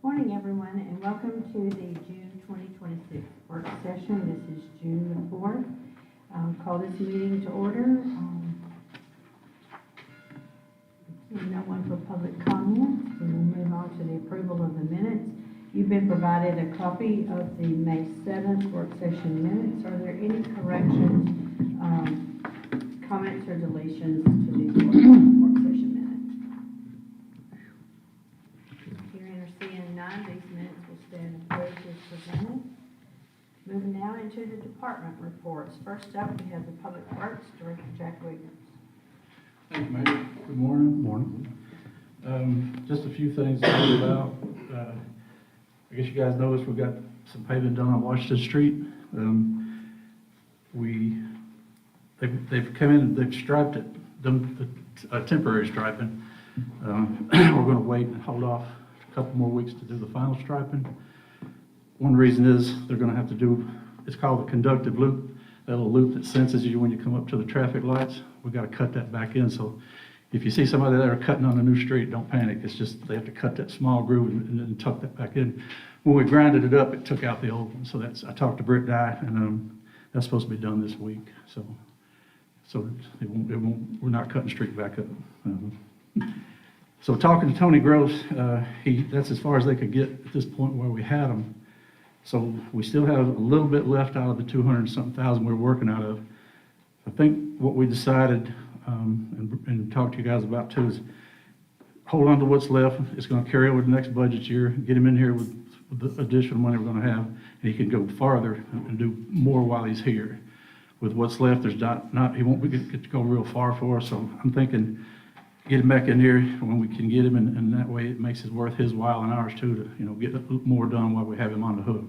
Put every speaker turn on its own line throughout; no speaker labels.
Morning, everyone, and welcome to the June 2026 work session. This is June the 4th. Call this meeting to order. No one for public comment. We will move on to the approval of the minutes. You've been provided a copy of the May 7th work session minutes. Are there any corrections, comments, or deletions to these work session minutes? Hearing or seeing none, these minutes will stand approved as presented. Moving now into the department reports. First up, we have the Public Works Director, Jack Williams.
Thank you, Mayor. Good morning. Morning. Just a few things to talk about. I guess you guys noticed we got some paving done on Washington Street. They've come in, they've striped it, done the temporary striping. We're going to wait and hold off a couple more weeks to do the final striping. One reason is they're going to have to do, it's called the conductive loop, that little loop that senses you when you come up to the traffic lights. We've got to cut that back in. So if you see somebody there cutting on a new street, don't panic. It's just they have to cut that small groove and then tuck that back in. When we grinded it up, it took out the old one. So that's, I talked to Britt Dye, and that's supposed to be done this week. So we're not cutting the street back up. So talking to Tony Gross, that's as far as they could get at this point where we had them. So we still have a little bit left out of the 200-something thousand we're working out of. I think what we decided and talked to you guys about too is hold on to what's left. It's going to carry over the next budget year. Get him in here with the additional money we're going to have, and he can go farther and do more while he's here. With what's left, there's not he won't get to go real far for us. So I'm thinking get him back in here when we can get him, and that way it makes it worth his while and ours too to get more done while we have him on the hook.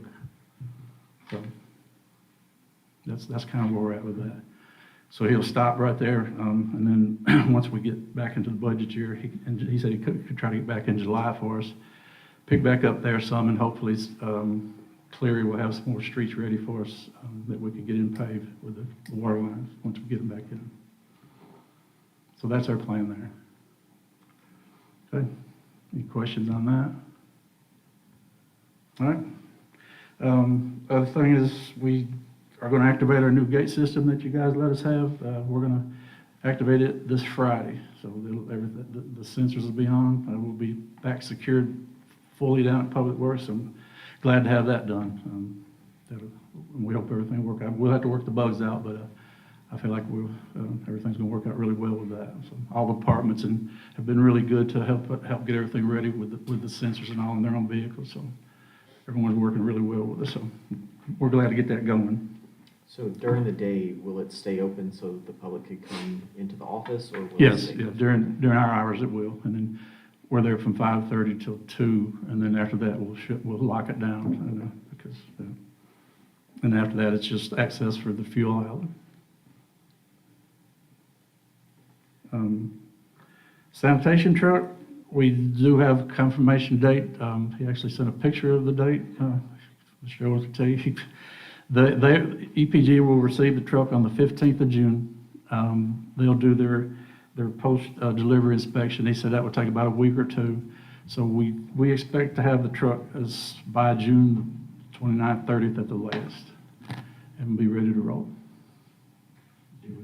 So that's kind of where we're at with that. So he'll stop right there, and then once we get back into the budget year, he said he could try to get back in July for us, pick back up there some, and hopefully Cleary will have some more streets ready for us that we can get in paved with the water lines once we get them back in. So that's our plan there. Okay, any questions on that? All right. Other thing is we are going to activate our new gate system that you guys let us have. We're going to activate it this Friday. So the sensors will be on. We'll be back secured fully down at Public Works. I'm glad to have that done. We hope everything will work out. We'll have to work the bugs out, but I feel like everything's going to work out really well with that. So all the departments have been really good to help get everything ready with the sensors and all in their own vehicles. So everyone's working really well with us. So we're glad to get that going.
So during the day, will it stay open so that the public could come into the office, or will
Yes, during our hours it will, and then we're there from 5:30 till 2, and then after that we'll lock it down and after that it's just access for the fuel outlet. Sanitation truck, we do have confirmation date. He actually sent a picture of the date. Cheryl will tell you. The EPG will receive the truck on the 15th of June. They'll do their post-delivery inspection. He said that would take about a week or two. So we expect to have the truck by June 29th, 30th at the latest, and be ready to roll.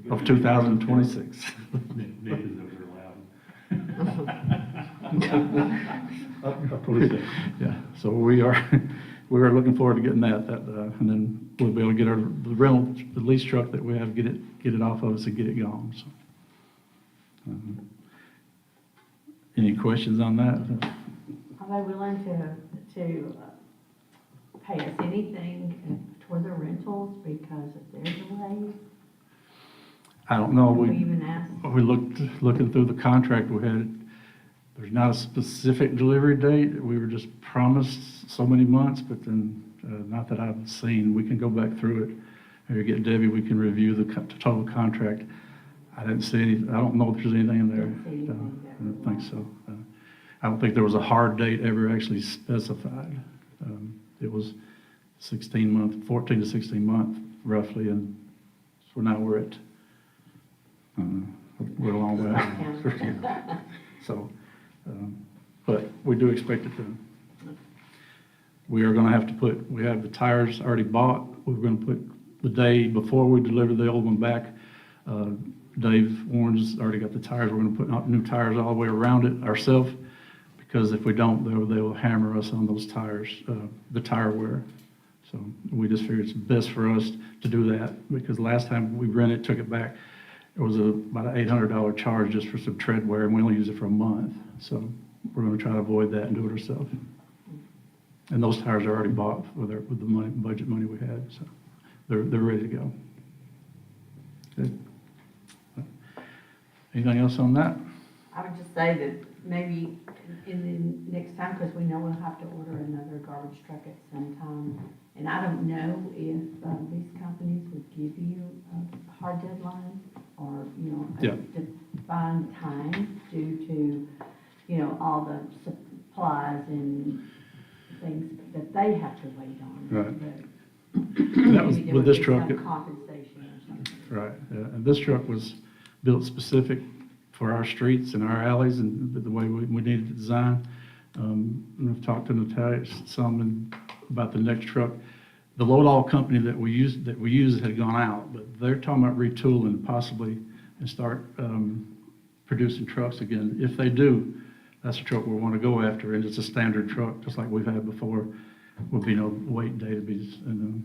Of 2026. Yeah, so we are looking forward to getting that, and then we'll be able to get the lease truck that we have, get it off of us and get it going. So, any questions on that?
Are they willing to pay us anything toward the rentals because of their delays?
I don't know.
We even asked.
We looking through the contract we had. There's not a specific delivery date. We were just promised so many months, but then not that I've seen. We can go back through it. Maybe get Debbie. We can review the total contract. I didn't see any. I don't know if there's anything in there. I don't think so. I don't think there was a hard date ever actually specified. It was 14 to 16 month roughly, and so now we're at we're a long way. So, but we do expect it to We are gonna have to put, we have the tires already bought. We're gonna put, the day before we deliver the old one back, Dave Warren's already got the tires. We're gonna put out new tires all the way around it ourselves, because if we don't, they will hammer us on those tires, the tire wear. So we just figured it's best for us to do that, because last time we rented, took it back, it was about an $800 charge just for some tread wear, and we only use it for a month. So we're gonna try to avoid that and do it ourselves. And those tires are already bought with the money, budget money we had, so they're ready to go. Good. Anything else on that?
I would just say that maybe in the next time, because we know we'll have to order another garbage truck at some time. And I don't know if these companies would give you a hard deadline or, you know,
Yeah.
a defined time due to, you know, all the supplies and things that they have to wait on.
Right.
But
That was
maybe there
with
would
this
be
truck.
some compensation or something.
Right, yeah, and this truck was built specific for our streets and our alleys and the way we needed to design. And I've talked to Natalia about the next truck. The load-all company that we used had gone out, but they're talking about retooling possibly and start producing trucks again. If they do, that's a truck we want to go after, and it's a standard truck, just like we've had before. Will be no wait database and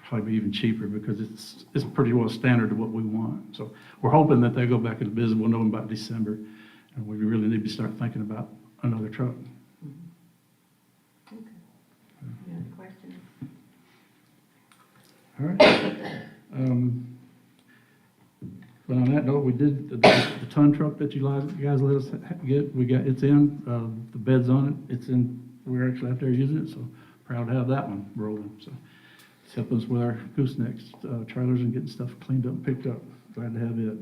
probably be even cheaper because it's pretty well standard to what we want. So we're hoping that they go back into business. We'll know in about December, and we really need to start thinking about another truck.
Okay. Any other questions?
All right. But on that note, we did the ton truck that you guys let us get. It's in, the bed's on it. It's in. We're actually out there using it, so proud to have that one rolling. So it's helping us with our goosenecks trailers and getting stuff cleaned up and picked up. Glad to have it.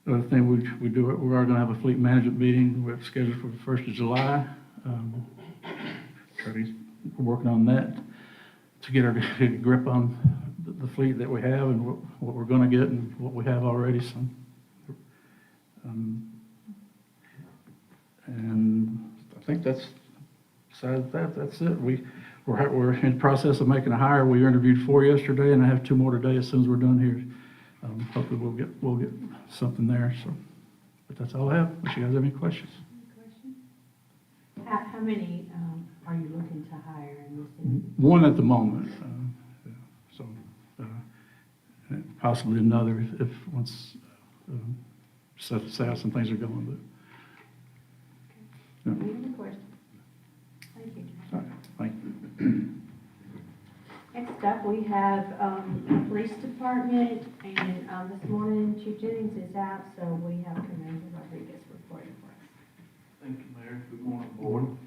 The other thing we do, we are going to have a fleet management meeting. We're scheduled for the 1st of July. We're working on that to get our grip on the fleet that we have and what we're going to get and what we have already. So, and I think besides that, that's it. We're in the process of making a hire. We interviewed 4 yesterday, and I have 2 more today as soon as we're done here. Hopefully we'll get something there. So, but that's all I have. Unless you guys have any questions.
Any questions? How many are you looking to hire in this city?
One at the moment. Yeah. So possibly another if once say how some things are going. But
Any other questions? Thank you.
all right, thank you.
Next up, we have the police department, and this morning Chief Jennings is out, so we have Commander Rodriguez reporting for us.
Thank you, Mayor. Good morning, Board.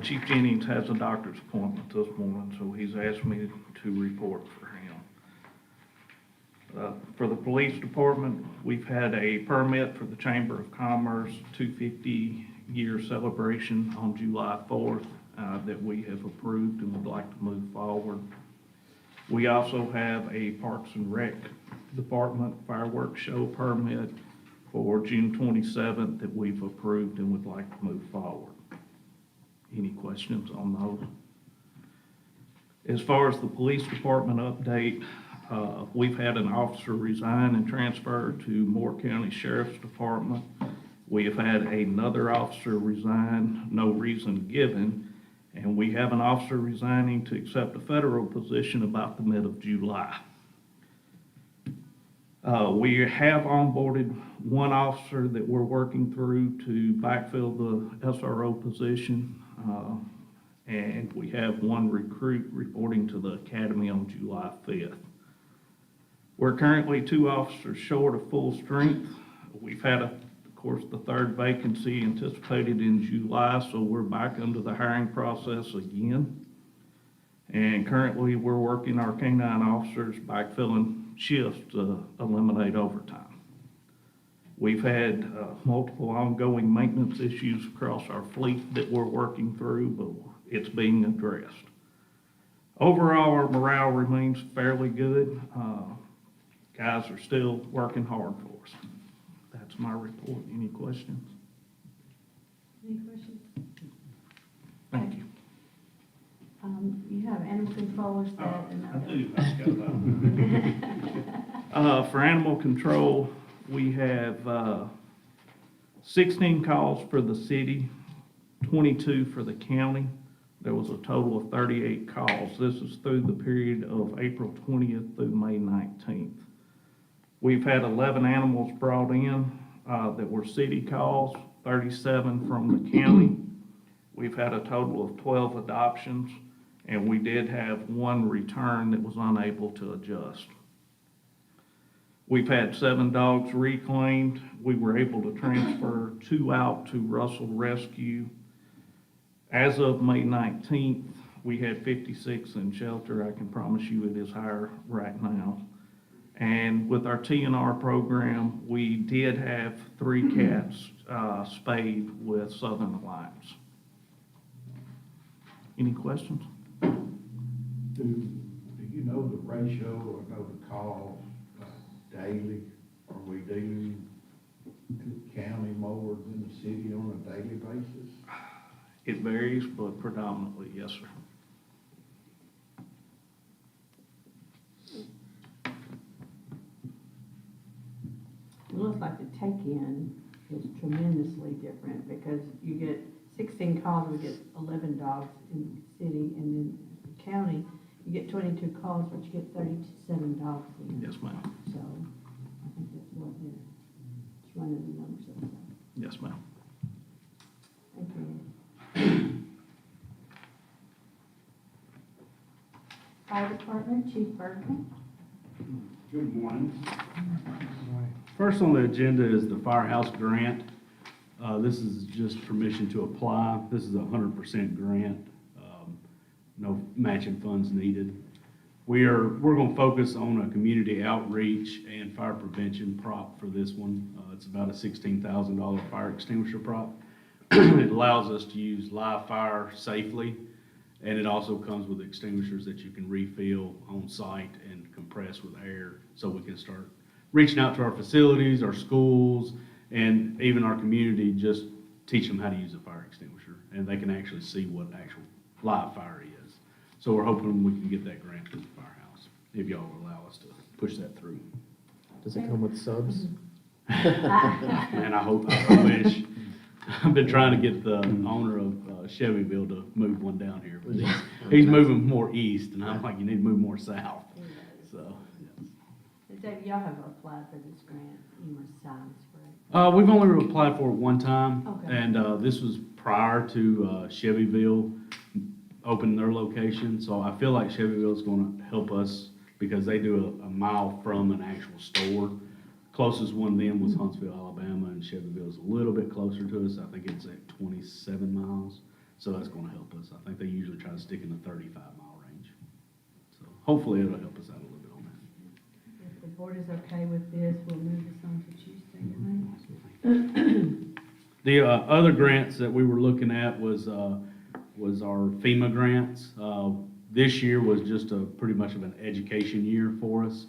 Chief Jennings has a doctor's appointment this morning, so he's asked me to report for him. For the police department, we've had a permit for the Chamber of Commerce 250-year celebration on July 4th that we have approved and would like to move forward. We also have a Parks and Rec Department fireworks show permit for June 27th that we've approved and would like to move forward. Any questions on those? As far as the police department update, we've had an officer resign and transfer to Moore County Sheriff's Department. We have had another officer resign, no reason given, and we have an officer resigning to accept a federal position about the mid of July. We have onboarded one officer that we're working through to backfill the SRO position, and we have one recruit reporting to the academy on July 5th. We're currently 2 officers short of full strength. We've had, of course, the 3rd vacancy anticipated in July, so we're back into the hiring process again. And currently, we're working our canine officers backfilling shifts to eliminate overtime. We've had multiple ongoing maintenance issues across our fleet that we're working through, but it's being addressed. Overall, our morale remains fairly good. Guys are still working hard for us. That's my report. Any questions?
Any questions?
Thank you.
You have animal controllers that.
I do, I forgot about for animal control, we have 16 calls for the city, 22 for the county. There was a total of 38 calls. This is through the period of April 20th through May 19th. We've had 11 animals brought in that were city calls, 37 from the county. We've had a total of 12 adoptions, and we did have one return that was unable to adjust. We've had 7 dogs reclaimed. We were able to transfer 2 out to Russell Rescue. As of May 19th, we had 56 in shelter. I can promise you it is higher right now. And with our TNR program, we did have 3 cats spayed with Southern Alliance. Any questions?
Do you know the ratio or know the calls daily? Are we dealing with the county more than the city on a daily basis?
It varies, but predominantly, yes, sir.
It looks like the take-in is tremendously different because you get 16 calls, we get 11 dogs in the city, and then the county, you get 22 calls, but you get 37 dogs in.
Yes, ma'am.
So I think that's what they're, it's running the numbers up.
Yes, ma'am.
Thank you. Fire Department, Chief Bergman.
Good morning. First on the agenda is the firehouse grant. This is just permission to apply. This is a 100% grant. No matching funds needed. We're going to focus on a community outreach and fire prevention prop for this one. It's about a $16,000 fire extinguisher prop. It allows us to use live fire safely, and it also comes with extinguishers that you can refill on site and compress with air, so we can start reaching out to our facilities, our schools, and even our community, just teach them how to use a fire extinguisher, and they can actually see what actual live fire is. So we're hoping we can get that grant to the firehouse, if y'all will allow us to push that through.
Does it come with subs?
Man, I wish. I've been trying to get the owner of Chevyville to move one down here, but he's moving more east, and I'm like, you need to move more south. So, yes.
David, y'all have applied for this grant numerous times, correct?
We've only applied for it one time,
Okay.
and this was prior to Chevyville opening their location. So I feel like Chevyville is going to help us because they do a mile from an actual store. Closest one to them was Huntsville, Alabama, and Chevyville is a little bit closer to us. I think it's at 27 miles, so that's going to help us. I think they usually try to stick in the 35-mile range. So hopefully it'll help us out a little bit on that.
If the board is okay with this, we'll move this on to Tuesday night.
The other grants that we were looking at was our FEMA grants. This year was just pretty much of an education year for us.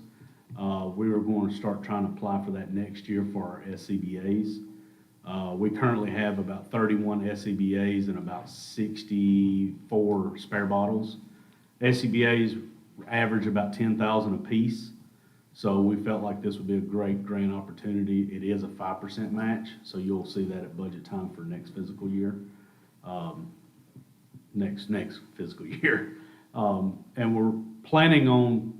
We were going to start trying to apply for that next year for our SCBAs. We currently have about 31 SCBAs and about 64 spare bottles. SCBAs average about 10,000 apiece. So we felt like this would be a great grant opportunity. It is a 5% match, so you'll see that at budget time for next fiscal year. Next fiscal year. And we're planning on,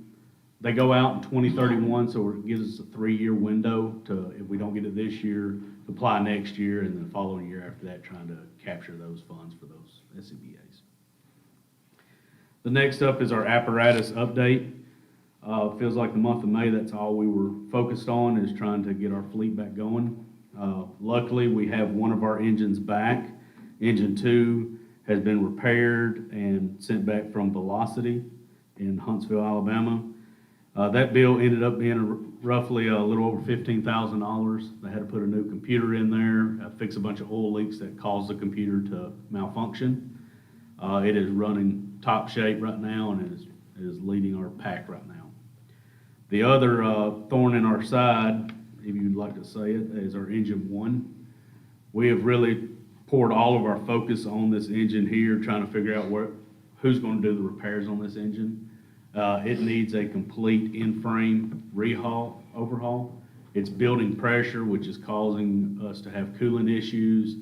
they go out in 2031, so it gives us a 3-year window to, if we don't get it this year, apply next year, and then the following year after that, trying to capture those funds for those SCBAs. The next up is our apparatus update. Feels like the month of May, that's all we were focused on, is trying to get our fleet back going. Luckily, we have one of our engines back. Engine 2 has been repaired and sent back from Velocity in Huntsville, Alabama. That bill ended up being roughly a little over $15,000. They had to put a new computer in there, fix a bunch of oil leaks that caused the computer to malfunction. It is running top shape right now, and it is leading our pack right now. The other thorn in our side, if you'd like to say it, is our engine 1. We have really poured all of our focus on this engine here, trying to figure out who's gonna do the repairs on this engine. It needs a complete in-frame overhaul. It's building pressure, which is causing us to have coolant issues,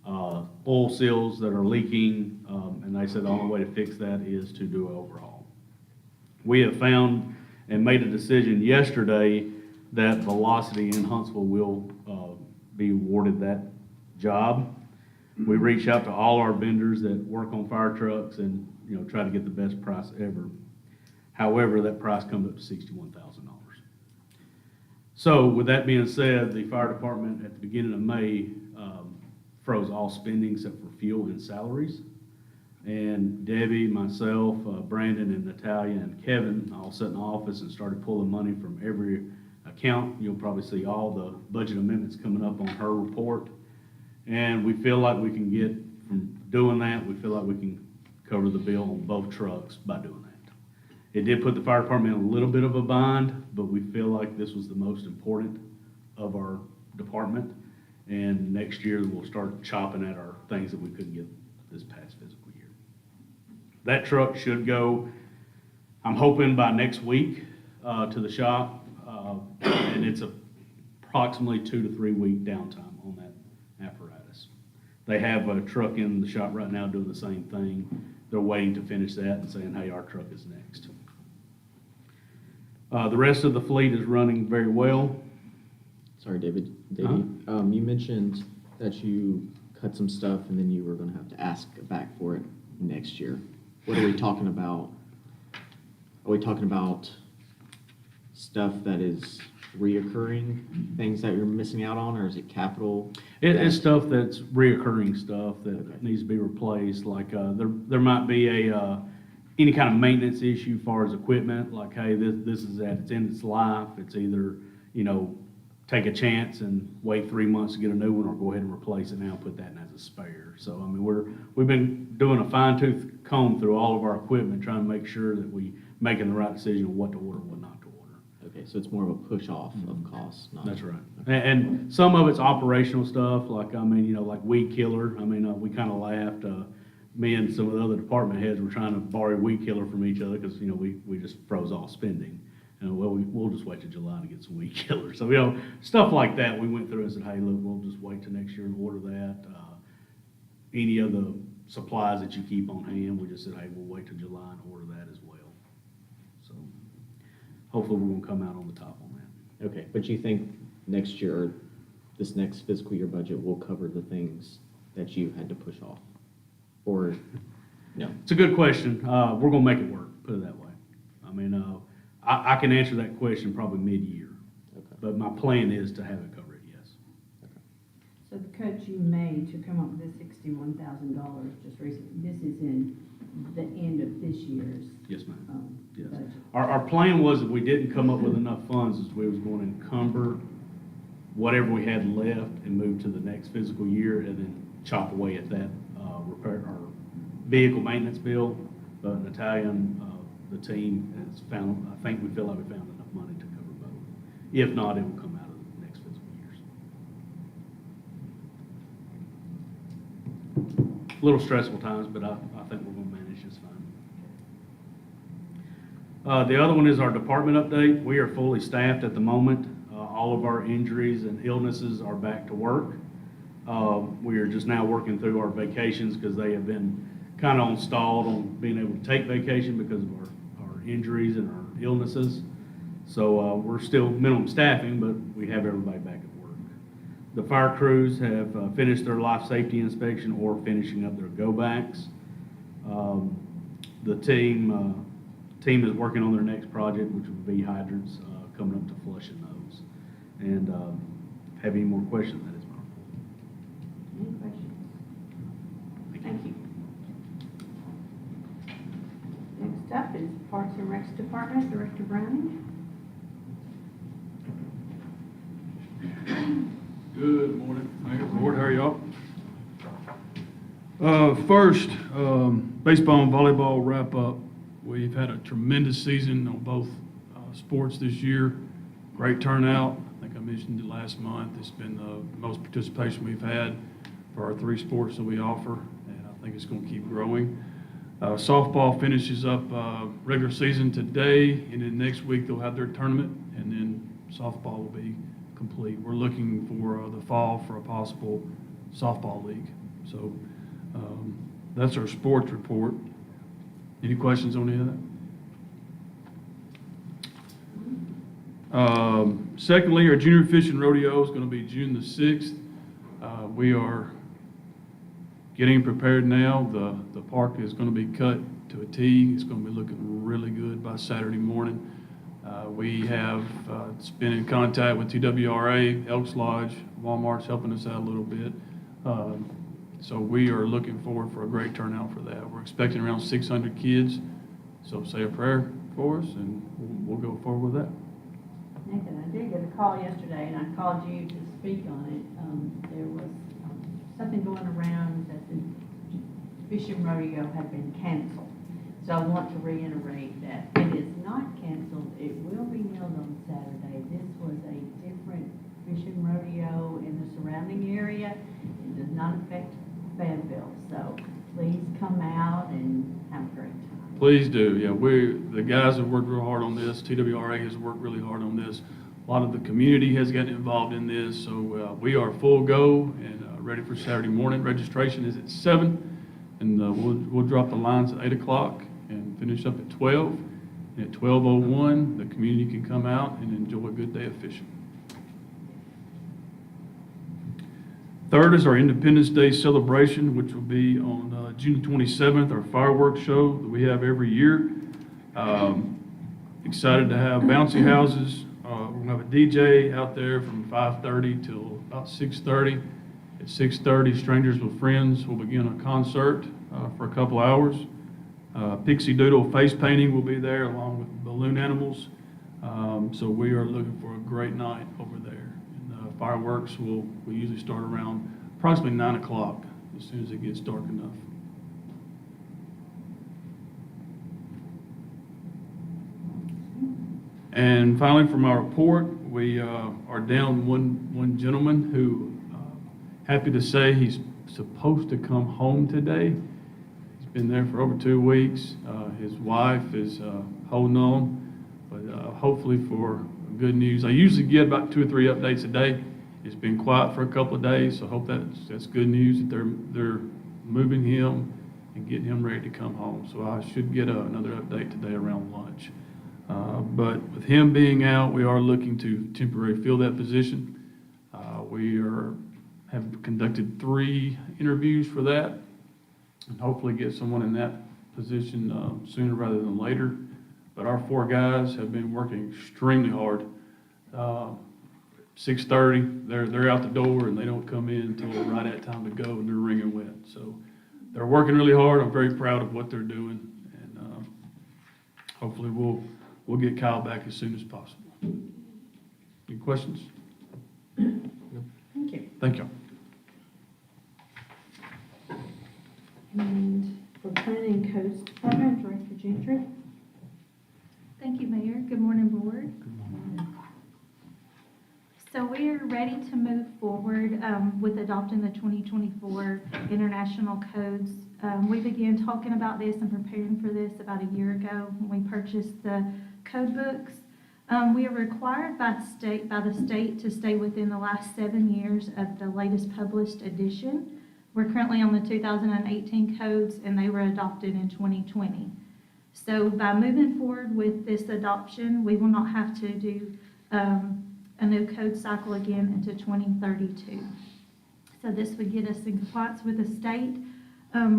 oil seals that are leaking, and they said the only way to fix that is to do an overhaul. We have found and made a decision yesterday that Velocity in Huntsville will be awarded that job. We reached out to all our vendors that work on fire trucks and, try to get the best price ever. However, that price comes up to $61,000. So with that being said, the fire department at the beginning of May froze all spending except for fuel and salaries. And Debbie, myself, Brandon and Natalia and Kevin all sat in the office and started pulling money from every account. You'll probably see all the budget amendments coming up on her report. And we feel like we can get, from doing that, we feel like we can cover the bill on both trucks by doing that. It did put the fire department in a little bit of a bind, but we feel like this was the most important of our department. And next year, we'll start chopping at our things that we couldn't get this past fiscal year. That truck should go, I'm hoping by next week, to the shop. And it's approximately 2 to 3 week downtime on that apparatus. They have a truck in the shop right now doing the same thing. They're waiting to finish that and saying, hey, our truck is next. The rest of the fleet is running very well.
Sorry, David. You mentioned that you cut some stuff and then you were gonna have to ask back for it next year. What are we talking about? Are we talking about stuff that is reoccurring, things that you're missing out on, or is it capital?
It's stuff that's reoccurring stuff that
Okay.
needs to be replaced, like, there might be any kind of maintenance issue as far as equipment, like, hey, this is at its end of its life, it's either, take a chance and wait 3 months to get a new one, or go ahead and replace it now and put that in as a spare. So, I mean, we've been doing a fine tooth comb through all of our equipment, trying to make sure that we making the right decision on what to order and what not to order.
Okay, so it's more of a push off of costs, not.
That's right. And some of it's operational stuff, like, like weed killer. We kind of laughed, me and some of the other department heads were trying to borrow weed killer from each other because, we just froze all spending. And we'll just wait till July to get some weed killer. So, stuff like that, we went through and said, hey, look, we'll just wait till next year and order that. Any of the supplies that you keep on hand, we just said, hey, we'll wait till July and order that as well. So hopefully we're gonna come out on the top on that.
Okay, but you think next year, or this next fiscal year budget will cover the things that you had to push off? Or, no?
It's a good question. We're gonna make it work, put it that way. I can answer that question probably mid-year,
Okay.
but my plan is to have it covered, yes.
So the cut you made to come up with this $61,000 just recently, this is in the end of this year's
Yes, ma'am. Yes.
budget.
Our plan was, if we didn't come up with enough funds, is we was going to encumber whatever we had left and move to the next fiscal year and then chop away at that, repair, or vehicle maintenance bill. But Natalia and, the team has found, I think we feel like we found enough money to cover both. If not, it will come out of the next fiscal years. A little stressful times, but I think we're gonna manage just fine. The other one is our department update. We are fully staffed at the moment. All of our injuries and illnesses are back to work. We are just now working through our vacations because they have been kind of stalled on being able to take vacation because of our injuries and our illnesses. So we're still minimum staffing, but we have everybody back at work. The fire crews have finished their life safety inspection or finishing up their go-backs. The team is working on their next project, which will be hydrants, coming up to flushing those. And have any more questions? That is my report.
Any questions? Thank you. Next up is Parks and Recs Department, Director Browning.
Good morning, Mayor, Board, how are y'all? First, baseball and volleyball wrap up. We've had a tremendous season on both sports this year. Great turnout. I think I mentioned it last month. It's been the most participation we've had for our 3 sports that we offer, and I think it's going to keep growing. Softball finishes up regular season today, and then next week they'll have their tournament, and then softball will be complete. We're looking for the fall for a possible softball league. So that's our sports report. Any questions on any of that? Secondly, our junior fishing rodeo is going to be June the 6th. We are getting prepared now. The park is going to be cut to a T. It's going to be looking really good by Saturday morning. We have been in contact with TWRA, Elks Lodge, Walmart's helping us out a little bit. So we are looking forward for a great turnout for that. We're expecting around 600 kids. So say a prayer for us, and we'll go forward with that.
Nathan, I did get a call yesterday, and I called you to speak on it. There was something going around that the fishing rodeo had been canceled. So I want to reiterate that it is not canceled. It will be held on Saturday. This was a different fishing rodeo in the surrounding area. It does not affect Fayetteville. So please come out and have a great time.
Please do. Yeah, the guys have worked real hard on this. TWRA has worked really hard on this. A lot of the community has gotten involved in this. So we are full go and ready for Saturday morning. Registration is at 7, and we'll drop the lines at 8 o'clock and finish up at 12. And at 12:01, the community can come out and enjoy a good day of fishing. Third is our Independence Day celebration, which will be on June 27th, our fireworks show that we have every year. Excited to have bouncy houses. We're going to have a DJ out there from 5:30 till about 6:30. At 6:30, Strangers with Friends will begin a concert for a couple hours. Pixie Doodle face painting will be there along with balloon animals. So we are looking for a great night over there. And fireworks will usually start around approximately 9 o'clock as soon as it gets dark enough. And finally, from our report, we are down one gentleman who, happy to say, he's supposed to come home today. He's been there for over 2 weeks. His wife is holding on, but hopefully for good news. I usually get about 2 or 3 updates a day. It's been quiet for a couple of days, so I hope that's good news that they're moving him and getting him ready to come home. So I should get another update today around lunch. But with him being out, we are looking to temporarily fill that position. We have conducted 3 interviews for that, and hopefully get someone in that position sooner rather than later. But our 4 guys have been working extremely hard. 6:30, they're out the door, and they don't come in until right at time to go, and they're wringing wet. So they're working really hard. I'm very proud of what they're doing, and hopefully we'll get Kyle back as soon as possible. Any questions?
Thank you.
Thank you.
And for Planning Coast Department, Director Gentry.
Thank you, Mayor. Good morning, Board. So we are ready to move forward with adopting the 2024 International Codes. We began talking about this and preparing for this about a year ago when we purchased the code books. We are required by the state to stay within the last 7 years of the latest published edition. We're currently on the 2018 codes, and they were adopted in 2020. So by moving forward with this adoption, we will not have to do a new code cycle again into 2032. So this would get us in compliance with the state.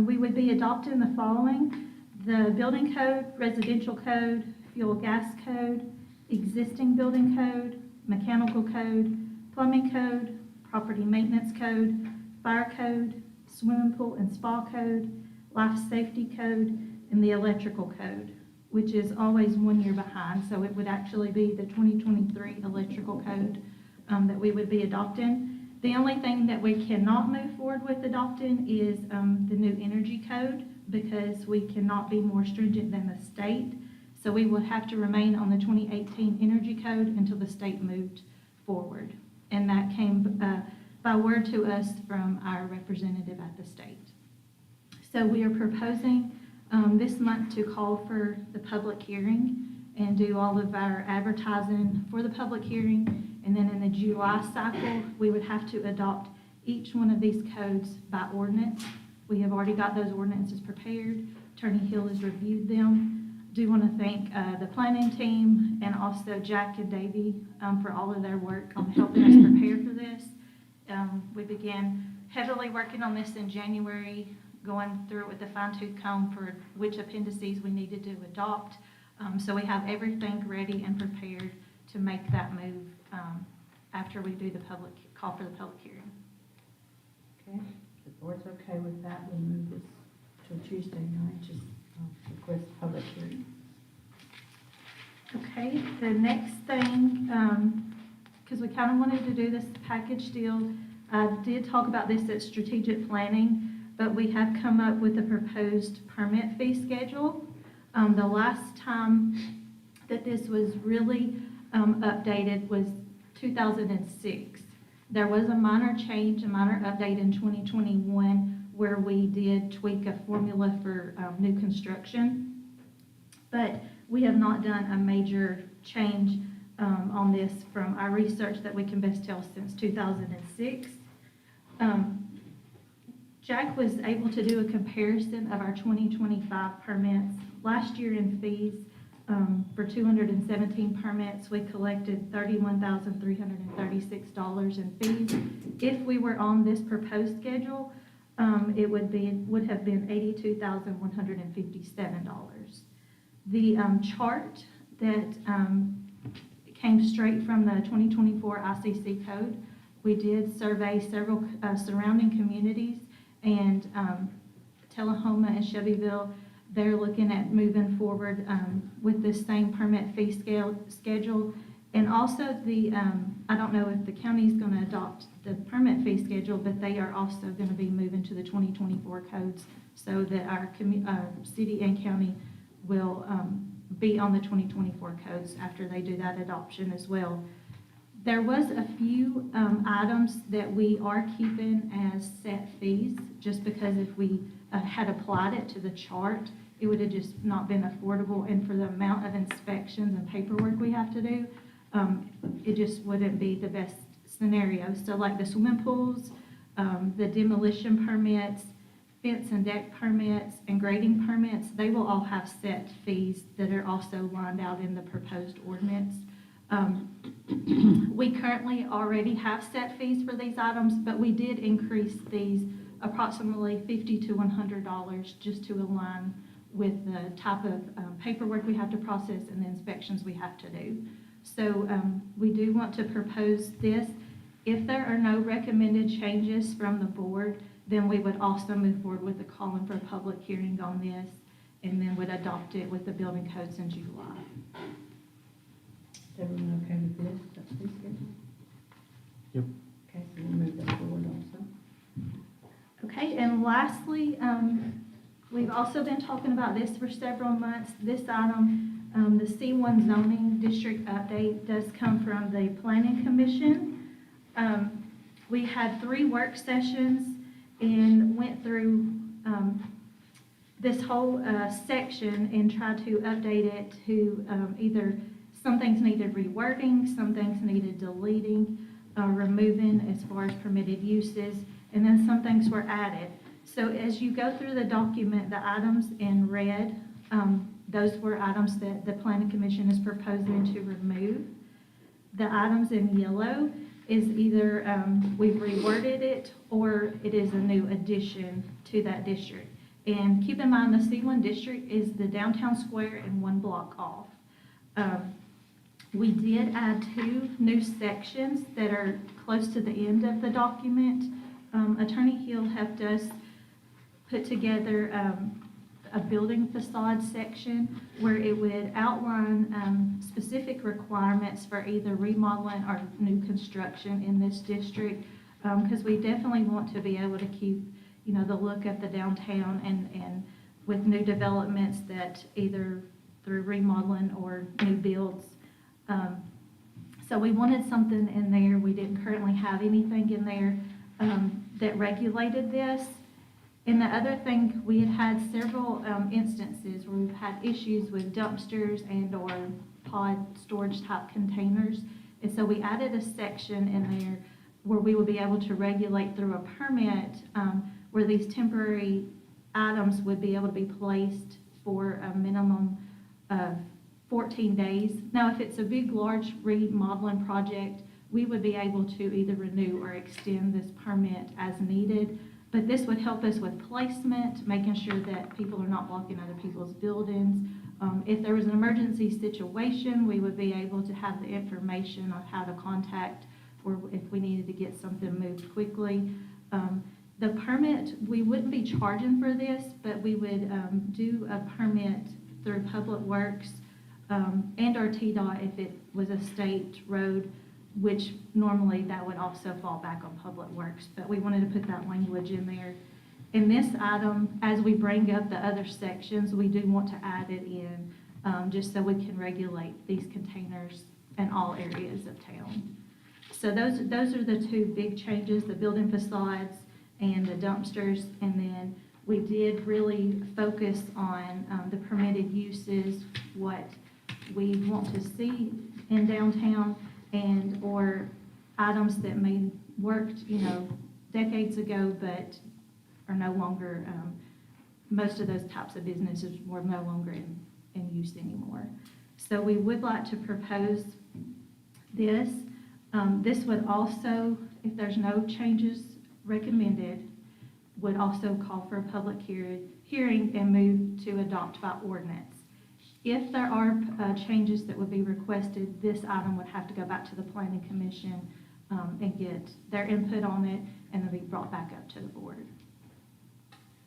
We would be adopting the following: the building code, residential code, fuel gas code, existing building code, mechanical code, plumbing code, property maintenance code, fire code, swimming pool and spa code, life safety code, and the electrical code, which is always 1 year behind. So it would actually be the 2023 electrical code that we would be adopting. The only thing that we cannot move forward with adopting is the new energy code, because we cannot be more stringent than the state. So we will have to remain on the 2018 energy code until the state moved forward. And that came by word to us from our representative at the state. So we are proposing this month to call for the public hearing and do all of our advertising for the public hearing. And then in the July cycle, we would have to adopt each one of these codes by ordinance. We have already got those ordinances prepared. Attorney Hill has reviewed them. Do want to thank the planning team and also Jack and Davey for all of their work on helping us prepare for this. We began heavily working on this in January, going through it with a fine-tooth comb for which appendices we needed to adopt. So we have everything ready and prepared to make that move after we do the call for the public hearing.
Okay, if the board's okay with that, we'll move this to Tuesday night, just request a public hearing.
Okay, the next thing, because we kind of wanted to do this package deal, I did talk about this at strategic planning, but we have come up with a proposed permit fee schedule. The last time that this was really updated was 2006. There was a minor change, a minor update in 2021 where we did tweak a formula for new construction. But we have not done a major change on this from our research that we can best tell since 2006. Jack was able to do a comparison of our 2025 permits. Last year in fees, for 217 permits, we collected $31,336 in fees. If we were on this proposed schedule, it would have been $82,157. The chart that came straight from the 2024 ICC code, we did survey several surrounding communities, and Tullahoma and Shelbyville, they're looking at moving forward with this same permit fee schedule. And also I don't know if the county is going to adopt the permit fee schedule, but they are also going to be moving to the 2024 codes so that our city and county will be on the 2024 codes after they do that adoption as well. There was a few items that we are keeping as set fees, just because if we had applied it to the chart, it would have just not been affordable, and for the amount of inspections and paperwork we have to do, it just wouldn't be the best scenario. So like the swimming pools, the demolition permits, fence and deck permits, and grading permits, they will all have set fees that are also lined out in the proposed ordinance. We currently already have set fees for these items, but we did increase these approximately $50 to $100 just to align with the type of paperwork we have to process and the inspections we have to do. So we do want to propose this. If there are no recommended changes from the board, then we would also move forward with the calling for a public hearing on this, and then would adopt it with the building codes in July.
Is everyone okay with this? That's fee schedule?
Yep.
Okay, so we'll move that forward also.
Okay, and lastly, we've also been talking about this for several months. This item, the C1 zoning district update, does come from the Planning Commission. We had 3 work sessions and went through this whole section and tried to update it to either some things needed rewording, some things needed deleting, removing as far as permitted uses, and then some things were added. So as you go through the document, the items in red, those were items that the Planning Commission is proposing to remove. The items in yellow is either we've reworded it or it is a new addition to that district. And keep in mind, the C1 district is the downtown square and 1 block off. We did add 2 new sections that are close to the end of the document. Attorney Hill helped us put together a building facade section where it would outline specific requirements for either remodeling or new construction in this district, because we definitely want to be able to keep, the look at the downtown and with new developments that either through remodeling or new builds. So we wanted something in there. We didn't currently have anything in there. that regulated this. And the other thing, we had several instances where we've had issues with dumpsters and/or pod storage type containers. And so we added a section in there where we would be able to regulate through a permit where these temporary items would be able to be placed for a minimum of 14 days. Now, if it's a big, large remodeling project, we would be able to either renew or extend this permit as needed. But this would help us with placement, making sure that people are not blocking other people's buildings. If there was an emergency situation, we would be able to have the information on how to contact or if we needed to get something moved quickly. The permit, we wouldn't be charging for this, but we would do a permit through Public Works and our TDOT if it was a state road, which normally that would also fall back on Public Works, but we wanted to put that language in there. In this item, as we bring up the other sections, we do want to add it in, just so we can regulate these containers in all areas of town. So those are the two big changes, the building facades and the dumpsters, and then we did really focus on the permitted uses, what we want to see in downtown, and or items that may worked, decades ago, but are no longer, most of those types of businesses were no longer in use anymore. So we would like to propose this. This would also, if there's no changes recommended, would also call for a public hearing and move to adopt by ordinance. If there are changes that would be requested, this item would have to go back to the Planning Commission and get their input on it, and then be brought back up to the board.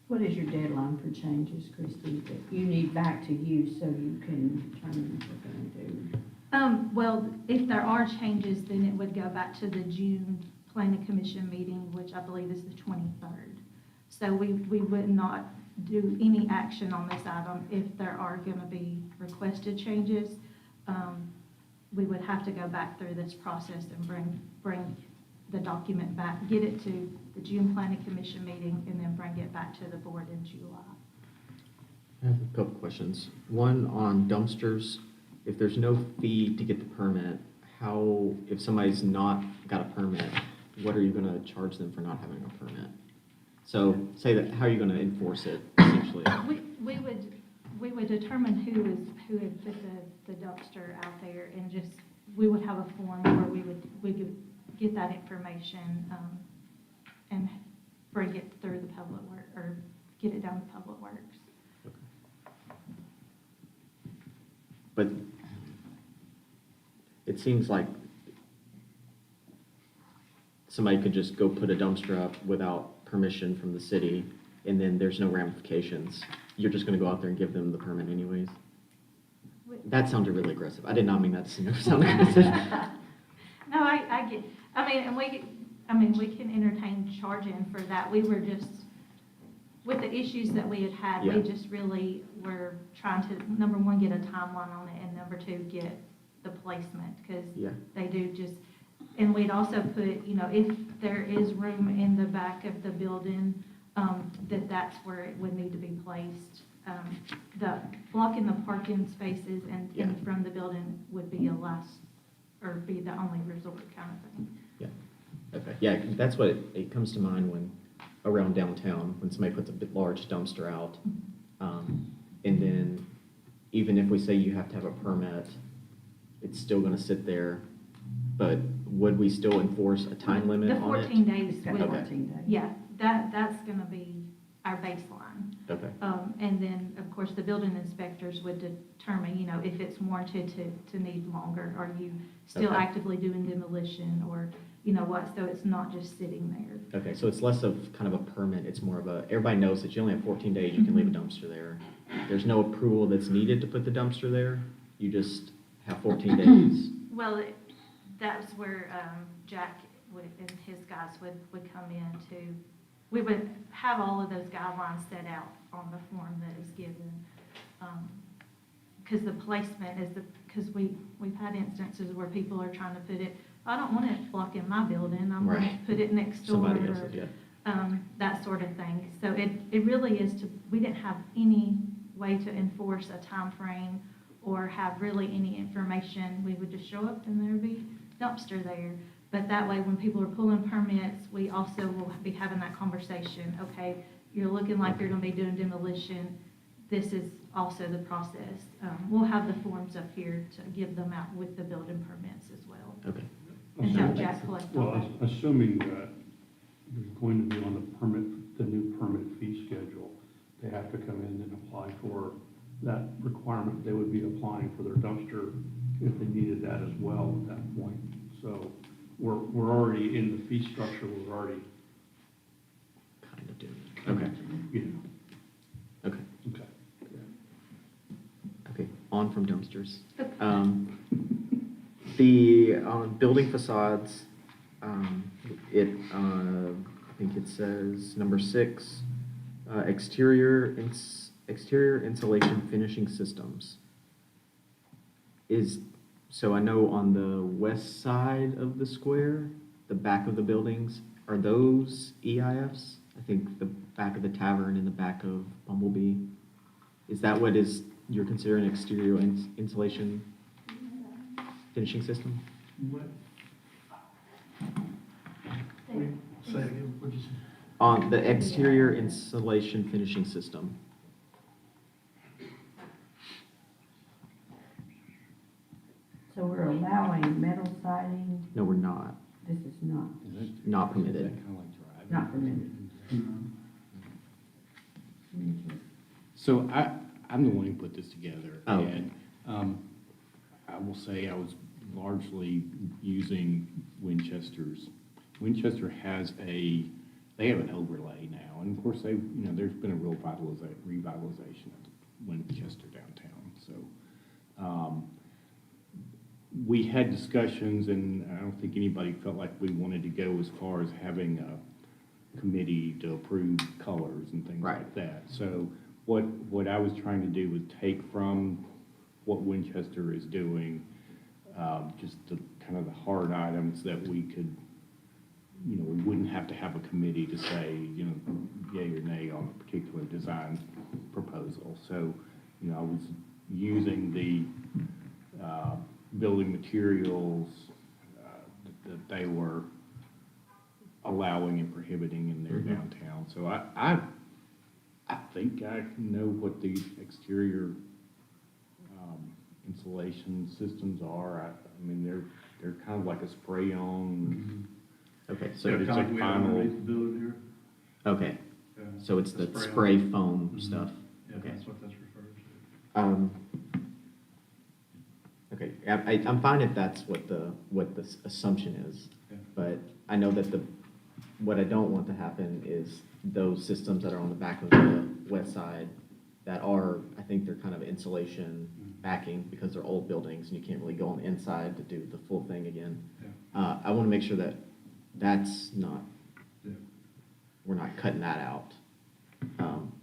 What is your deadline for changes, Christie, that you need back to you so you can determine what you're going to do?
Well, if there are changes, then it would go back to the June Planning Commission meeting, which I believe is the 23rd. So we would not do any action on this item if there are going to be requested changes. We would have to go back through this process and bring the document back, get it to the June Planning Commission meeting, and then bring it back to the board in July.
I have a couple questions. One on dumpsters. If there's no fee to get the permit, if somebody's not got a permit, what are you going to charge them for not having a permit? So how are you going to enforce it, essentially?
We would determine who had put the dumpster out there, and we would have a form where we could get that information and bring it through the Public Works, or get it down to Public Works.
Okay. But it seems like somebody could just go put a dumpster up without permission from the city, and then there's no ramifications. You're just going to go out there and give them the permit anyways. That sounded really aggressive. I did not mean that to sound aggressive.
No, I get. We can entertain charging for that. We were just, with the issues that we had,
Yeah.
we just really were trying to, number one, get a timeline on it, and number two, get the placement, because
Yeah.
they do just, and we'd also put, if there is room in the back of the building, that's where it would need to be placed. The blocking the parking spaces and
Yeah.
from the building would be be the only resort kind of thing.
Yeah. Okay. Yeah, that's what it comes to mind when around downtown, when somebody puts a bit large dumpster out. And then even if we say you have to have a permit, it's still going to sit there. But would we still enforce a time limit on it?
The 14 days.
It's got
would-
14 days.
Yeah, that's going to be our baseline.
Okay.
And then, of course, the building inspectors would determine, if it's warranted to need longer. Are you still
Okay.
actively doing demolition, or, what? So it's not just sitting there.
Okay, so it's less of kind of a permit, it's more of everybody knows that you only have 14 days, you can leave a dumpster there. There's no approval that's needed to put the dumpster there, you just have 14 days.
Well, that's where Jack and his guys would come in to, we would have all of those guidelines set out on the form that is given. Because the placement is because we've had instances where people are trying to put it I don't want it blocking my building, I'm gonna
Right.
put it next door.
Somebody else's,
or,
yeah.
That sort of thing. So it really is we didn't have any way to enforce a time frame or have really any information. We would just show up and there'd be dumpster there. But that way, when people are pulling permits, we also will be having that conversation. Okay, you're looking like you're gonna be doing demolition. This is also the process. We'll have the forms up here to give them out with the building permits as well.
Okay.
And have Jack collect all
Well,
that.
assuming that there's going to be on the new permit fee schedule, they have to come in and apply for that requirement. They would be applying for their dumpster if they needed that as well at that point. So we're already in the fee structure, we're already,
Kind of doing it. Okay,
you know,
okay,
okay.
okay. On from dumpsters. The building facades, I think it says number 6, exterior insulation finishing systems. So I know on the west side of the square, the back of the buildings, are those EIFs? I think the back of the tavern and the back of Bumblebee. Is that what you're considering exterior insulation finishing system?
Say it again, what'd you say?
On the exterior insulation finishing system.
So we're allowing metal siding,
No, we're not.
this is not,
Not permitted.
not permitted.
So I'm the one who put this together.
Oh, okay.
And I will say I was largely using Winchester's. Winchester has they have an overlay now. And of course, there's been a real revitalization of Winchester downtown. So we had discussions, and I don't think anybody felt like we wanted to go as far as having a committee to approve colors and things
Right.
like that. So what I was trying to do was take from what Winchester is doing, just the kind of the hard items that we could, we wouldn't have to have a committee to say, yay or nay on a particular design proposal. So, I was using the building materials that they were allowing and prohibiting in their downtown. So I think I know what these exterior insulation systems are. I mean, they're kind of like a spray-on.
Okay, so
It's like final.
Underneath the building here.
okay,
Yeah.
so it's the
Spray on.
spray foam
Mhm.
stuff.
Yeah,
Okay.
that's what that's referred to.
Okay, I'm fine if that's what the assumption is,
Yeah.
but I know that what I don't want to happen is those systems that are on the back of the west side that are, I think they're kind of insulation backing because they're old buildings and you can't really go on the inside to do the full thing again.
Yeah.
I want to make sure that that's not,
Yeah.
we're not cutting that out.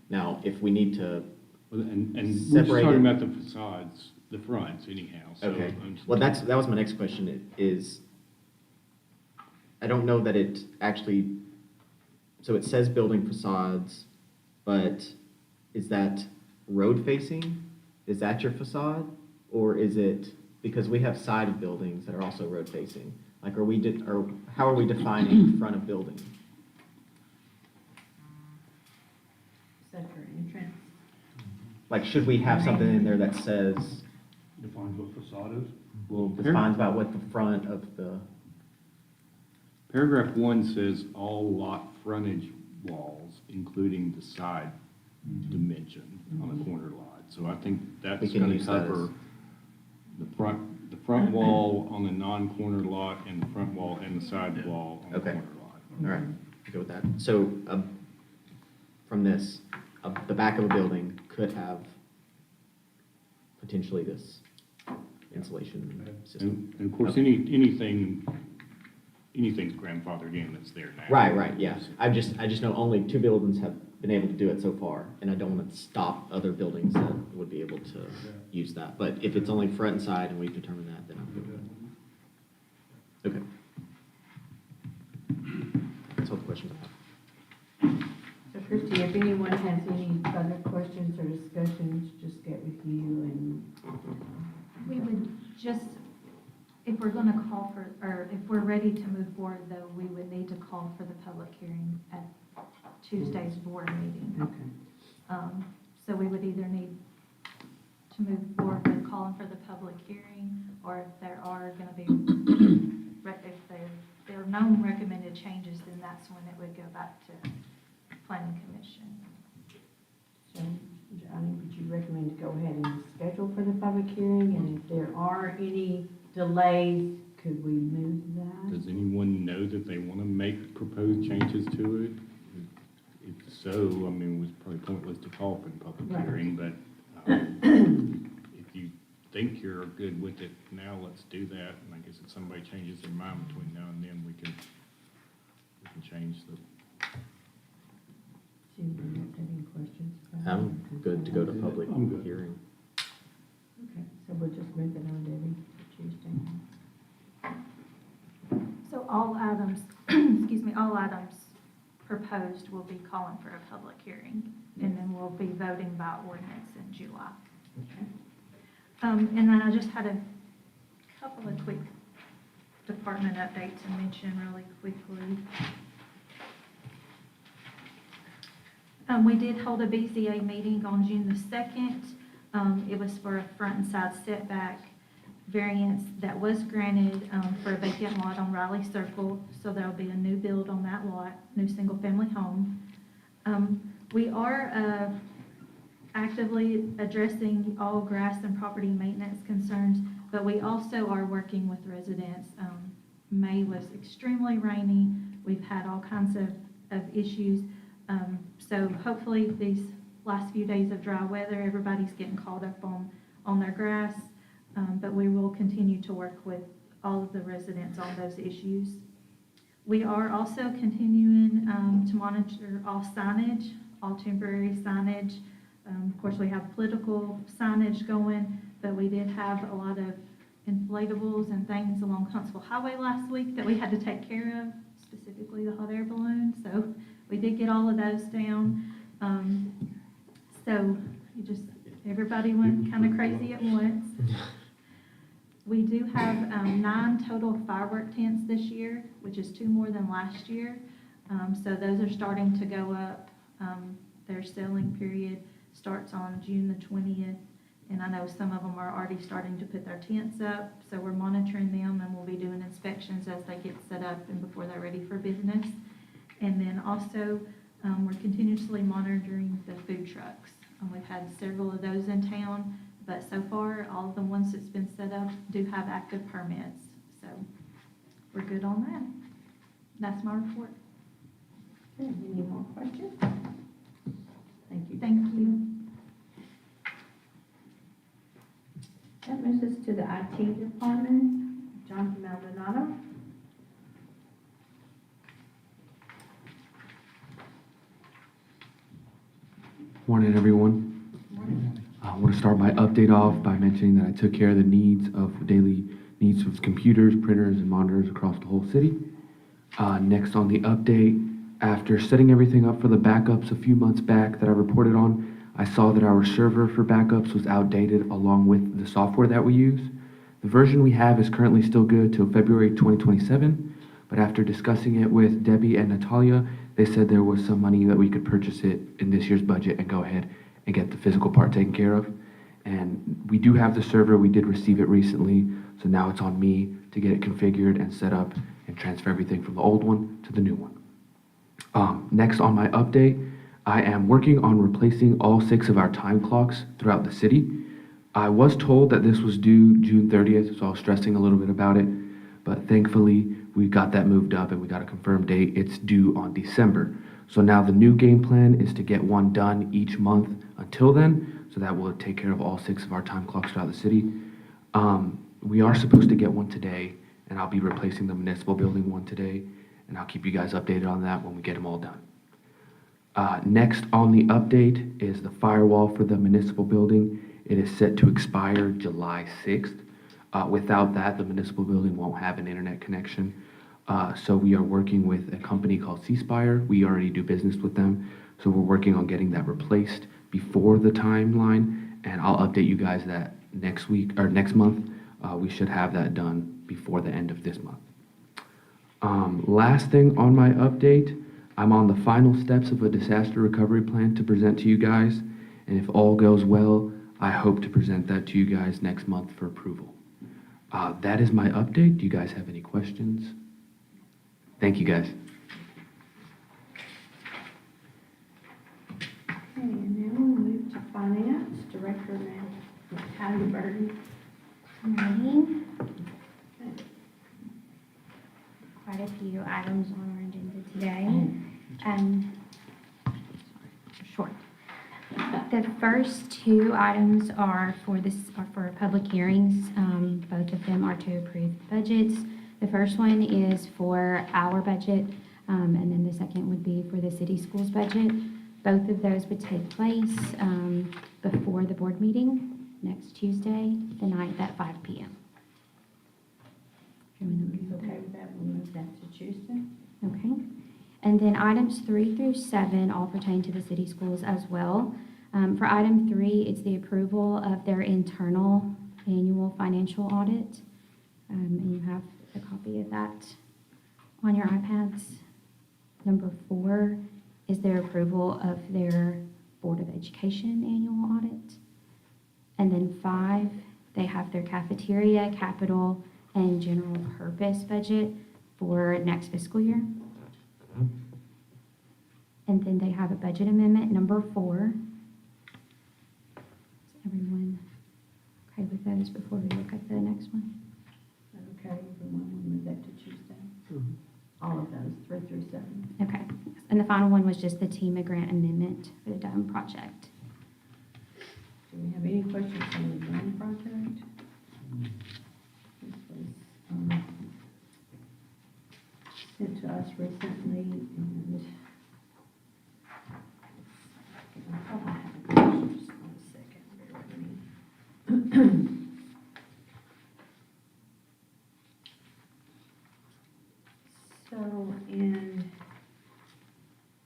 Now, if we need to,
Well, and we're just
Separated.
talking about the facades, the fronts anyhow. So
okay,
I'm just-
well, that was my next question, is, I don't know that it actually, so it says building facades, but is that road facing? Is that your facade? Or is it, because we have side of buildings that are also road facing? Like, how are we defining front of building?
Is that your entrance?
Like, should we have something in there that says,
Defines what facade is.
Well,
defines about what the front of the,
Paragraph 1 says all lot frontage walls, including the side dimension on a corner lot. So I think that's
We can
going to
use that
cover
as-
the front wall on the non-corner lot and the front wall and the side wall on the
Okay.
corner lot.
all right, I'll go with that. So, from this, the back of a building could have potentially this insulation system.
And of course,
Okay.
anything's grandfathered in that's there now.
Right, yeah. I just know only 2 buildings have been able to do it so far, and I don't want to stop other buildings that would be able to use that. But if it's only front and side and we've determined that, then I'm good with it. Okay.
Christie, if anyone has any further questions or discussions, just get with you and,
We would just, if we're gonna call for, or if we're ready to move forward, though, we would need to call for the public hearing at Tuesday's board meeting.
okay.
So we would either need to move forward with calling for the public hearing, or if there are gonna be, if there are known recommended changes, then that's when it would go back to planning commission.
So, Johnny, would you recommend to go ahead and schedule for the public hearing? And if there are any delays, could we move that?
Does anyone know that they want to make proposed changes to it? If so, I mean, it was probably pointless to call for the public
Right.
hearing, but if you think you're good with it now, let's do that. And I guess if somebody changes their mind between now and then, we can change the.
Do you have any questions?
I'm good to go to public
I'm good.
hearing.
Okay, so we'll just move it on, Debbie, for Tuesday.
So all items, excuse me, all items proposed will be calling for a public hearing, and then we'll be voting by ordinance in July.
Okay.
And then I just had a couple of quick department updates to mention really quickly. We did hold a BZA meeting on June the 2nd. It was for a front and side setback variance that was granted for a vacant lot on Riley Circle. So there'll be a new build on that lot, new single-family home. We are actively addressing all grass and property maintenance concerns, but we also are working with residents. May was extremely rainy. We've had all kinds of issues. So hopefully these last few days of dry weather, everybody's getting caught up on their grass. But we will continue to work with all of the residents on those issues. We are also continuing to monitor all signage, all temporary signage. Of course, we have political signage going, but we did have a lot of inflatables and things along Huntsville Highway last week that we had to take care of, specifically the hot air balloon. So we did get all of those down. So everybody went kind of crazy at once. We do have 9 total firework tents this year, which is 2 more than last year. So those are starting to go up. Their selling period starts on June the 20th. And I know some of them are already starting to put their tents up. So we're monitoring them, and we'll be doing inspections as they get set up and before they're ready for business. And then also, we're continuously monitoring the food trucks. We've had several of those in town, but so far, all of the ones that's been set up do have active permits. So we're good on that. That's my report.
Okay, any more questions? Thank you.
Thank you.
That moves us to the IT department. Jonathan Maldonado.
Morning, everyone. I want to start my update off by mentioning that I took care of the daily needs of computers, printers, and monitors across the whole city. Next on the update, after setting everything up for the backups a few months back that I reported on, I saw that our server for backups was outdated along with the software that we use. The version we have is currently still good till February 2027, but after discussing it with Debbie and Natalia, they said there was some money that we could purchase it in this year's budget and go ahead and get the physical part taken care of. And we do have the server. We did receive it recently, so now it's on me to get it configured and set up and transfer everything from the old one to the new one. Next on my update, I am working on replacing all 6 of our time clocks throughout the city. I was told that this was due June 30th, so I was stressing a little bit about it, but thankfully we got that moved up and we got a confirmed date. It's due on December. So now the new game plan is to get one done each month until then, so that will take care of all 6 of our time clocks throughout the city. We are supposed to get one today, and I'll be replacing the municipal building one today, and I'll keep you guys updated on that when we get them all done. Next on the update is the firewall for the municipal building. It is set to expire July 6th. Without that, the municipal building won't have an internet connection. So we are working with a company called C-Spire. We already do business with them So we're working on getting that replaced before the timeline, and I'll update you guys that next week, or next month. We should have that done before the end of this month. Last thing on my update, I'm on the final steps of a disaster recovery plan to present to you guys, and if all goes well, I hope to present that to you guys next month for approval. That is my update. Do you guys have any questions? Thank you, guys.
Okay, and now we'll move to finance, Director Natalie Burton.
Morning. Quite a few items on our agenda today. Short. The first two items are for public hearings. Both of them are to approve budgets. The first one is for our budget, and then the second would be for the city schools budget. Both of those would take place before the board meeting next Tuesday, the 9th at 5 p.m.
Everyone's okay with that? We'll move that to Tuesday.
Okay. And then items 3 through 7 all pertain to the city schools as well. For item 3, it's the approval of their internal annual financial audit. And you have a copy of that on your iPads. Number 4 is their approval of their Board of Education annual audit. And then 5, they have their cafeteria, capital, and general purpose budget for next fiscal year. And then they have a budget amendment, number 4. Is everyone okay with those before we look at the next one?
Okay, everyone, we'll move that to Tuesday. All of those, 3 through 7.
Okay. And the final one was just the TEMA grant amendment for the Dome project.
Do we have any questions on the Dome project? This was sent to us recently, and I thought I had a question, just 1 second, bear with me. So in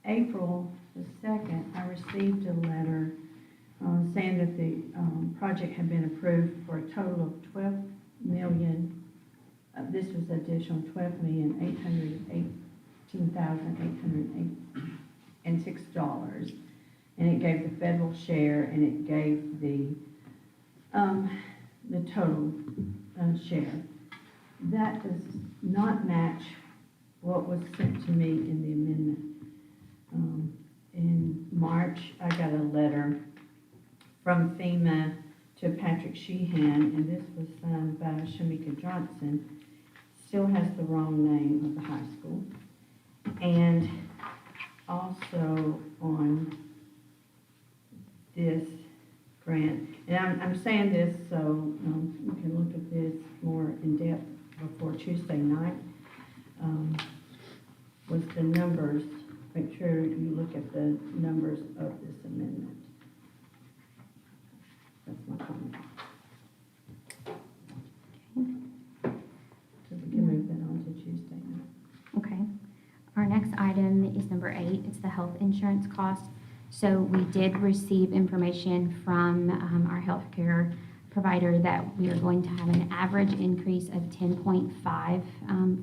April the 2nd, I received a letter saying that the project had been approved for a total of $12 million. This was additional $12,818,806, and it gave the federal share, and it gave the total share. That does not match what was sent to me in the amendment. In March, I got a letter from FEMA to Patrick Sheehan, and this was signed by Shamika Johnson. Still has the wrong name of the high school. And also on this grant, and I'm saying this so you can look at this more in depth before Tuesday night, was the numbers. Make sure you look at the numbers of this amendment. That's my comment. So we can move that on to Tuesday night.
Okay. Our next item is number 8. It's the health insurance cost. So we did receive information from our healthcare provider that we are going to have an average increase of 10.5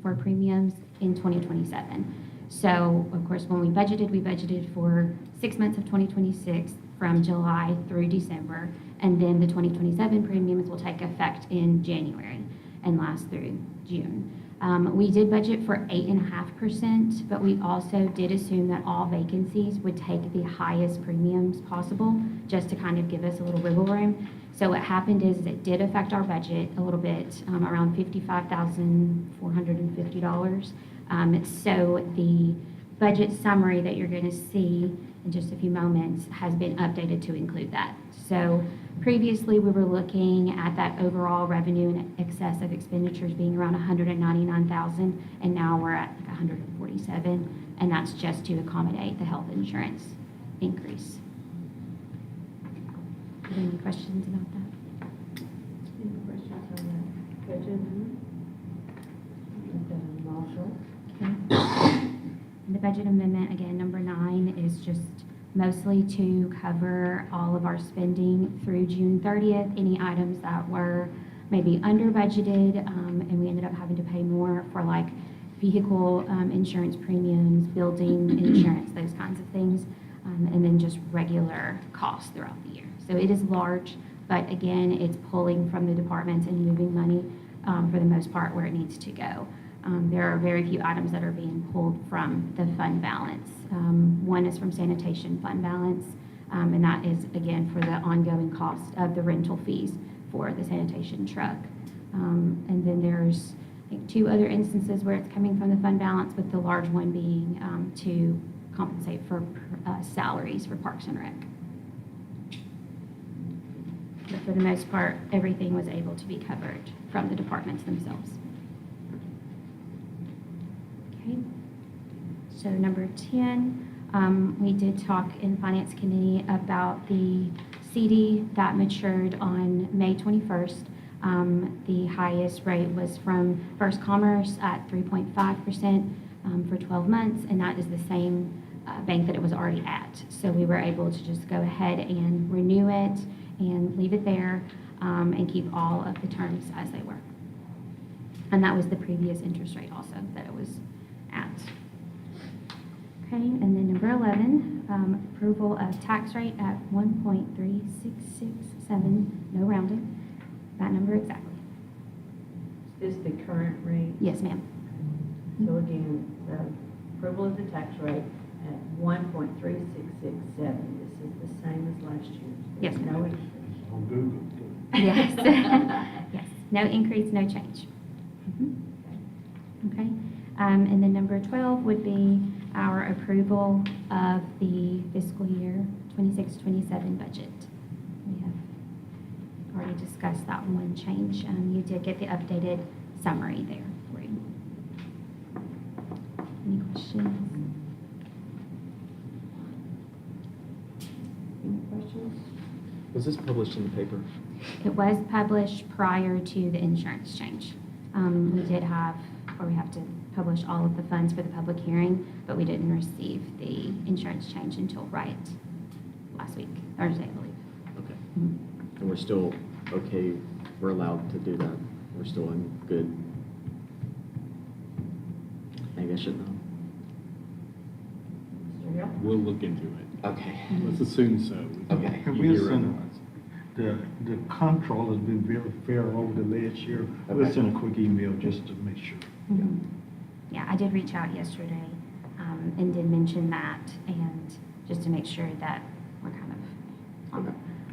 for premiums in 2027. So, of course, when we budgeted for 6 months of 2026 from July through December, and then the 2027 premiums will take effect in January and last through June. We did budget for 8.5%, but we also did assume that all vacancies would take the highest premiums possible, just to kind of give us a little wiggle room. So what happened is it did affect our budget a little bit, around $55,450. So the budget summary that you're going to see in just a few moments has been updated to include that. So previously we were looking at that overall revenue in excess of expenditures being around $199,000, and now we're at like $147,000, and that's just to accommodate the health insurance increase. Are there any questions about that?
Any questions on the budget amendment? Let that on also.
Okay. The budget amendment, again, number 9, is just mostly to cover all of our spending through June 30th, any items that were maybe under budgeted, and we ended up having to pay more for like vehicle insurance premiums, building insurance, those kinds of things, and then just regular costs throughout the year. So it is large, but again, it's pulling from the departments and moving money for the most part where it needs to go. There are very few items that are being pulled from the fund balance. One is from sanitation fund balance, and that is, again, for the ongoing cost of the rental fees for the sanitation truck. And then there's, I think, 2 other instances where it's coming from the fund balance, with the large one being to compensate for salaries for Parks and Rec. But for the most part, everything was able to be covered from the departments themselves. Okay. So number 10, we did talk in Finance Committee about the CD that matured on May 21st. The highest rate was from First Commerce at 3.5% for 12 months, and that is the same bank that it was already at. So we were able to just go ahead and renew it and leave it there, and keep all of the terms as they were. And that was the previous interest rate also that it was at. Okay, and then number 11, approval of tax rate at 1.3667, no rounding, that number exactly.
Is this the current rate?
Yes, ma'am.
So again, the approval of the tax rate at 1.3667. This is the same as last year.
Yes,
No
ma'am.
increase.
On Google.
Yes. Yes, no increase, no change. Okay, and then number 12 would be our approval of the fiscal year 26-27 budget. We have already discussed that one change. You did get the updated summary there for you. Any questions?
Any questions?
Was this published in the paper?
It was published prior to the insurance change. We did have, or we have to publish all of the funds for the public hearing, but we didn't receive the insurance change until right last week, Thursday, I believe.
Okay. And we're still okay, we're allowed to do that? We're still in good? Maybe I should know.
Mr. Hill?
We'll look into it.
Okay.
Let's assume so.
Okay.
And
You
we'll
hear
send,
otherwise.
the comptroller's been very fair over the last year. We'll
Okay.
send a quick email just to make sure.
Yeah, I did reach out yesterday and did mention that, and just to make sure that we're kind of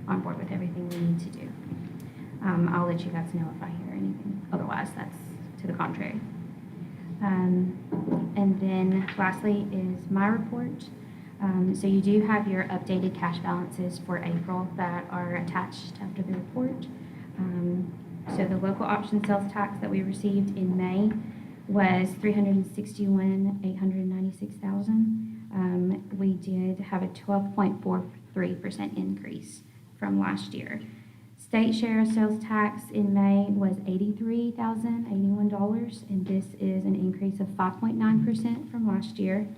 on board with everything we need to do. I'll let you guys know if I hear anything. Otherwise, that's to the contrary. And then lastly is my report. So you do have your updated cash balances for April that are attached after the report. So the local option sales tax that we received in May was $361,896,000. We did have a 12.43% increase from last year. State share sales tax in May was $83,081, and this is an increase of 5.9% from last year.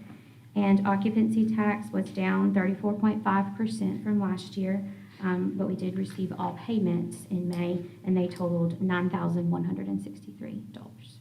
And occupancy tax was down 34.5% from last year, but we did receive all payments in May, and they totaled $9,163.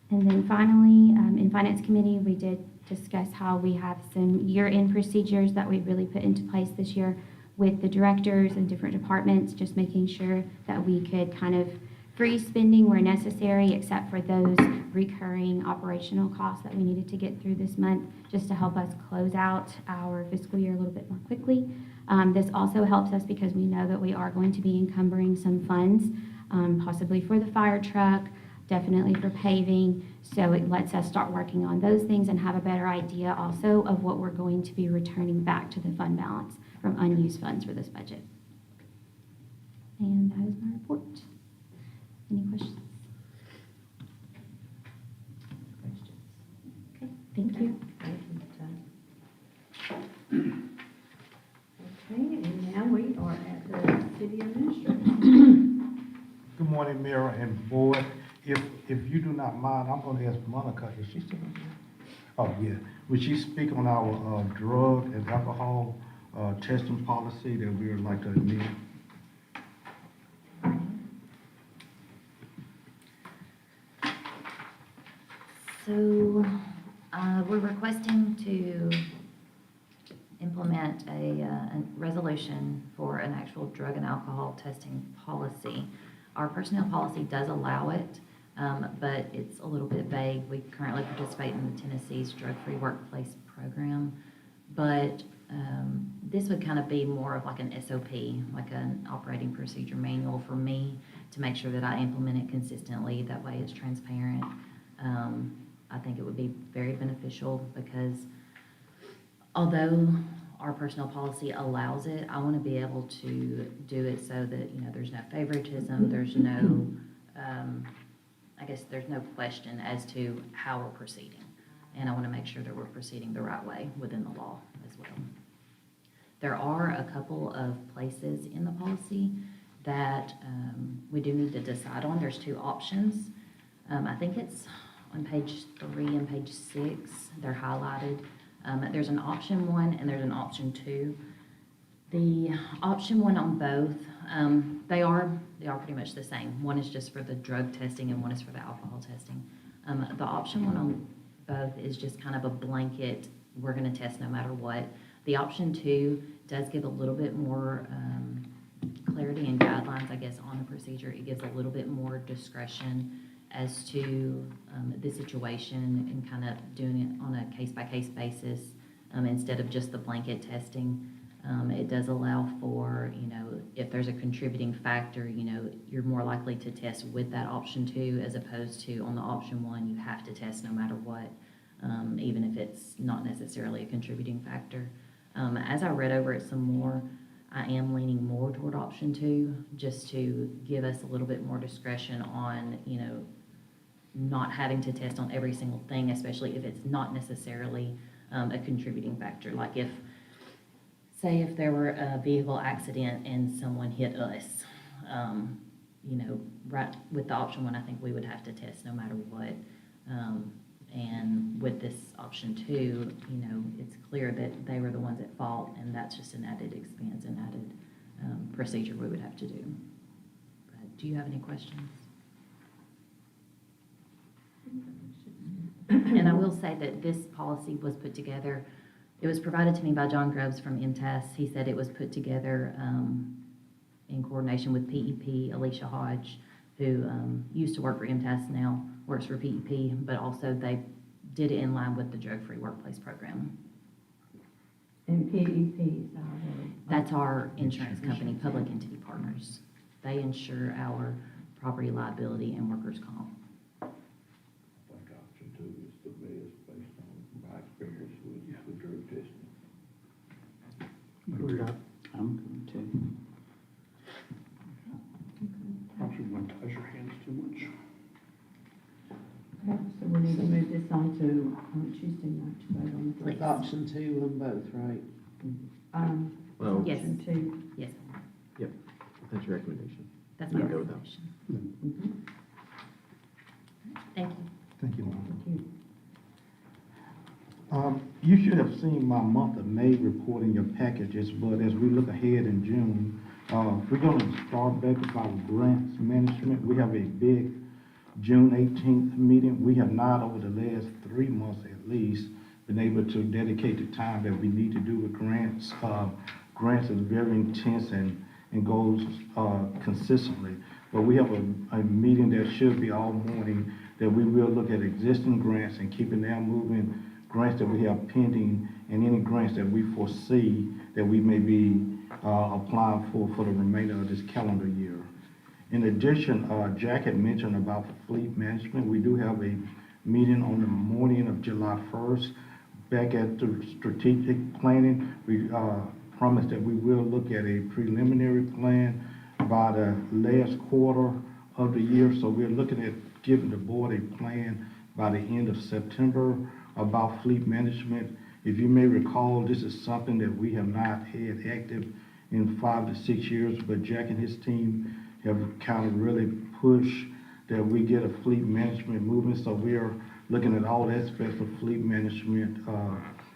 And then finally, in Finance Committee, we did discuss how we have some year-end procedures that we really put into place this year with the directors and different departments, just making sure that we could kind of freeze spending where necessary, except for those recurring operational costs that we needed to get through this month, just to help us close out our fiscal year a little bit more quickly. This also helps us because we know that we are going to be encumbering some funds, possibly for the fire truck, definitely for paving. So it lets us start working on those things and have a better idea also of what we're going to be returning back to the fund balance from unused funds for this budget. And that is my report. Any questions? Okay, thank you.
Thank you, Tom. Okay, and now we are at the city administrator.
Good morning, Mayor and Board. If you do not mind, I'm going to ask Monica, is she still on here? Oh, yeah. Would she speak on our drug and an alcohol testing policy that we would like to amend.
So, we're requesting to implement a resolution for an actual drug and alcohol testing policy. Our personnel policy does allow it, but it's a little bit vague. We currently participate in the Tennessee's drug-free workplace program, but this would kind of be more of like an SOP, like an operating procedure manual for me to make sure that I implement it consistently. That way it's transparent. I think it would be very beneficial because although our personnel policy allows it, I want to be able to do it so that, you know, there's no favoritism, there's no, I guess there's no question as to how we're proceeding. And I want to make sure that we're proceeding the right way within the law as well. There are a couple of places in the policy that we do need to decide on. There's two options. I think it's on page 3 and page 6. They're highlighted. There's an option 1 and there's an option 2. The option 1 on both, they are pretty much the same. One is just for the drug testing and one is for the alcohol testing. The option 1 on both is just kind of a blanket, we're going to test no matter what. The option 2 does give a little bit more clarity and guidelines, I guess, on the procedure. It gives a little bit more discretion as to the situation and kind of doing it on a case-by-case basis instead of just the blanket testing. It does allow for, you know, if there's a contributing factor, you know, you're more likely to test with that option 2 as opposed to on the option 1, you have to test no matter what, even if it's not necessarily a contributing factor. As I read over it some more, I am leaning more toward option 2 just to give us a little bit more discretion on, you know, not having to test on every single thing, especially if it's not necessarily a contributing factor. Like if there were a vehicle accident and someone hit us, you know, right with the option 1, I think we would have to test no matter what. And with this option 2, you know, it's clear that they were the ones at fault, and that's just an added expense and added procedure we would have to do. But do you have any questions? And I will say that this policy was put together, it was provided to me by John Groves from MTAS. He said it was put together in coordination with PEP, Alicia Hodge, who used to work for MTAS, now works for PEP, but also they did it in line with the drug-free workplace program.
And PEP is our...
That's our insurance company, Public Entity Partners. They insure our property liability and workers' comp.
I think option 2 is the best based on my experience with drug testing.
I'm good too.
Option 1 ties your hands too much.
Okay, so we need to move this on to Tuesday night to vote on the
Please.
first.
Option 2 on both, right?
Well,
Yes.
Option 2.
Yes,
yep, that's your recommendation.
that's my
I'll go with that.
recommendation. Thank you.
Thank you, Lauren.
Thank you.
You should have seen my month of May report in your packages, but as we look ahead in June, we're going to start back with our grants management. We have a big June 18th meeting. We have not, over the last 3 months at least, been able to dedicate the time that we need to do with grants. Grants is very intense and goes consistently. But we have a meeting that should be all morning that we will look at existing grants and keeping them moving, grants that we have pending, and any grants that we foresee that we may be applying for the remainder of this calendar year. In addition, Jack had mentioned about the fleet management. We do have a meeting on the morning of July 1st. Back at the strategic planning, we promised that we will look at a preliminary plan by the last quarter of the year. So we're looking at giving the board a plan by the end of September about fleet management. If you may recall, this is something that we have not had active in 5 to 6 years, but Jack and his team have kind of really pushed that we get a fleet management movement. So we are looking at all aspects of fleet management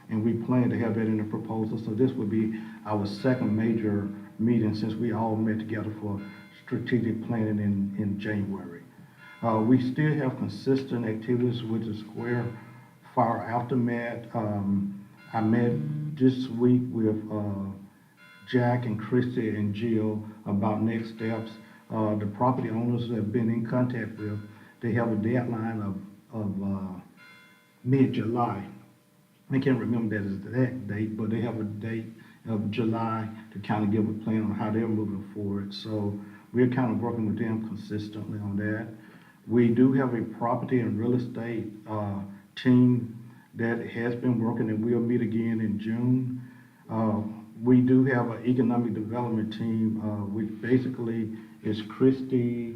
and we plan to have that in the proposal. So this would be our second major meeting since we all met together for strategic planning in January. We still have consistent activities with the Square Fire Aftermath. I met this week with Jack and Christy and Jill about next steps. The property owners have been in contact with, they have a deadline of mid-July. I can't remember that exact date, but they have a date of July to kind of give a plan on how they're moving forward. So we're kind of working with them consistently on that. We do have a property and real estate team that has been working, and we'll meet again in June. We do have an economic development team, which basically is Christy,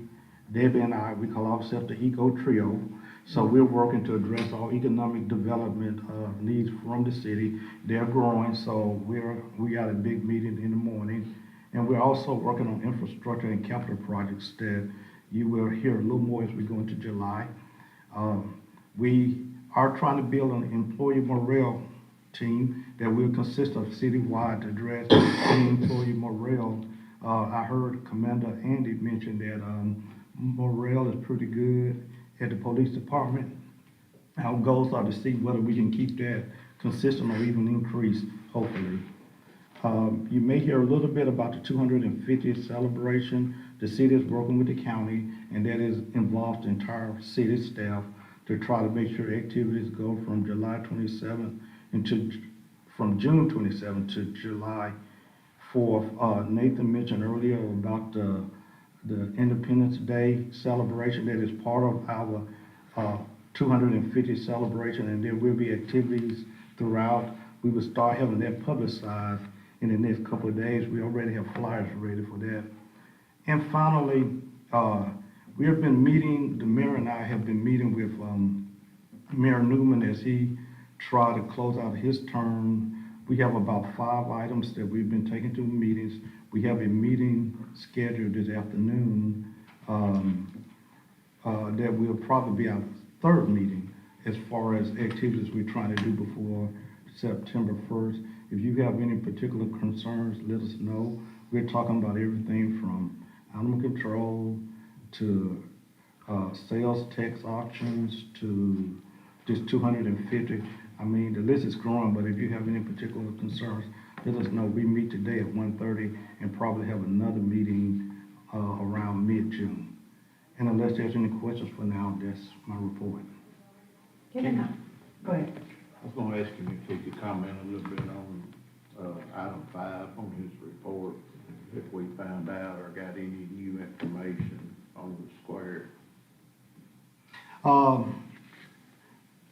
Debbie, and I. We call ourselves the Eco Trio. So we're working to address all economic development needs from the city. They're growing, so we got a big meeting in the morning. And we're also working on infrastructure and capital projects that you will hear a little more as we go into July. We are trying to build an employee morale team that will consist of citywide to address employee morale. I heard Commander Andy mention that morale is pretty good at the police department. Our goals are to see whether we can keep that consistent or even increase, hopefully. You may hear a little bit about the 250th celebration. The city is working with the county, and that is involves the entire city staff to try to make sure activities go from July 27th from June 27th to July 4th. Nathan mentioned earlier about the Independence Day celebration. That is part of our 250th celebration, and there will be activities throughout. We will start having that publicized in the next couple of days. We already have flyers ready for that. And finally, we have been meeting, the mayor and I have been meeting with Mayor Newman as he tried to close out his term. We have about 5 items that we've been taking to meetings. We have a meeting scheduled this afternoon that will probably be our 3rd meeting as far as activities we're trying to do before September 1st. If you have any particular concerns, let us know. We're talking about everything from animal control to sales tax auctions to just 250. I mean, the list is growing, but if you have any particular concerns, let us know. We meet today at 1:30 and probably have another meeting around mid-June. And unless there's any questions for now, that's my report.
Go ahead.
I was gonna ask him if he could comment a little bit on item 5 on his report, if we found out or got any new information on the square.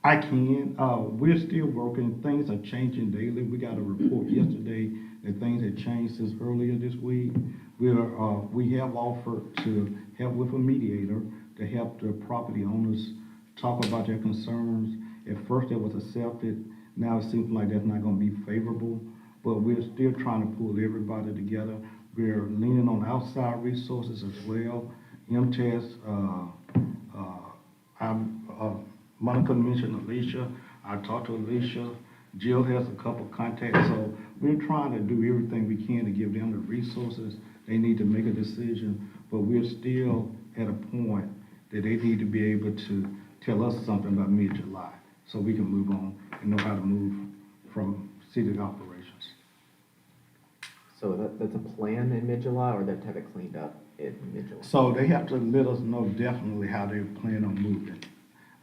I can. We're still working. Things are changing daily. We got a report yesterday that things had changed since earlier this week. We have offered to help with a mediator to help the property owners talk about their concerns. At first it was accepted. Now it seems like that's not going to be favorable, but we're still trying to pull everybody together. We're leaning on outside resources as well. MTS, Monica mentioned Alicia. I talked to Alicia. Jill has a couple contacts, so we're trying to do everything we can to give them the resources they need to make a decision, but we're still at a point that they need to be able to tell us something about mid-July so we can move on and know how to move from city operations.
So that's a plan in mid-July, or that to have it cleaned up in mid-July?
So they have to let us know definitely how they plan on moving.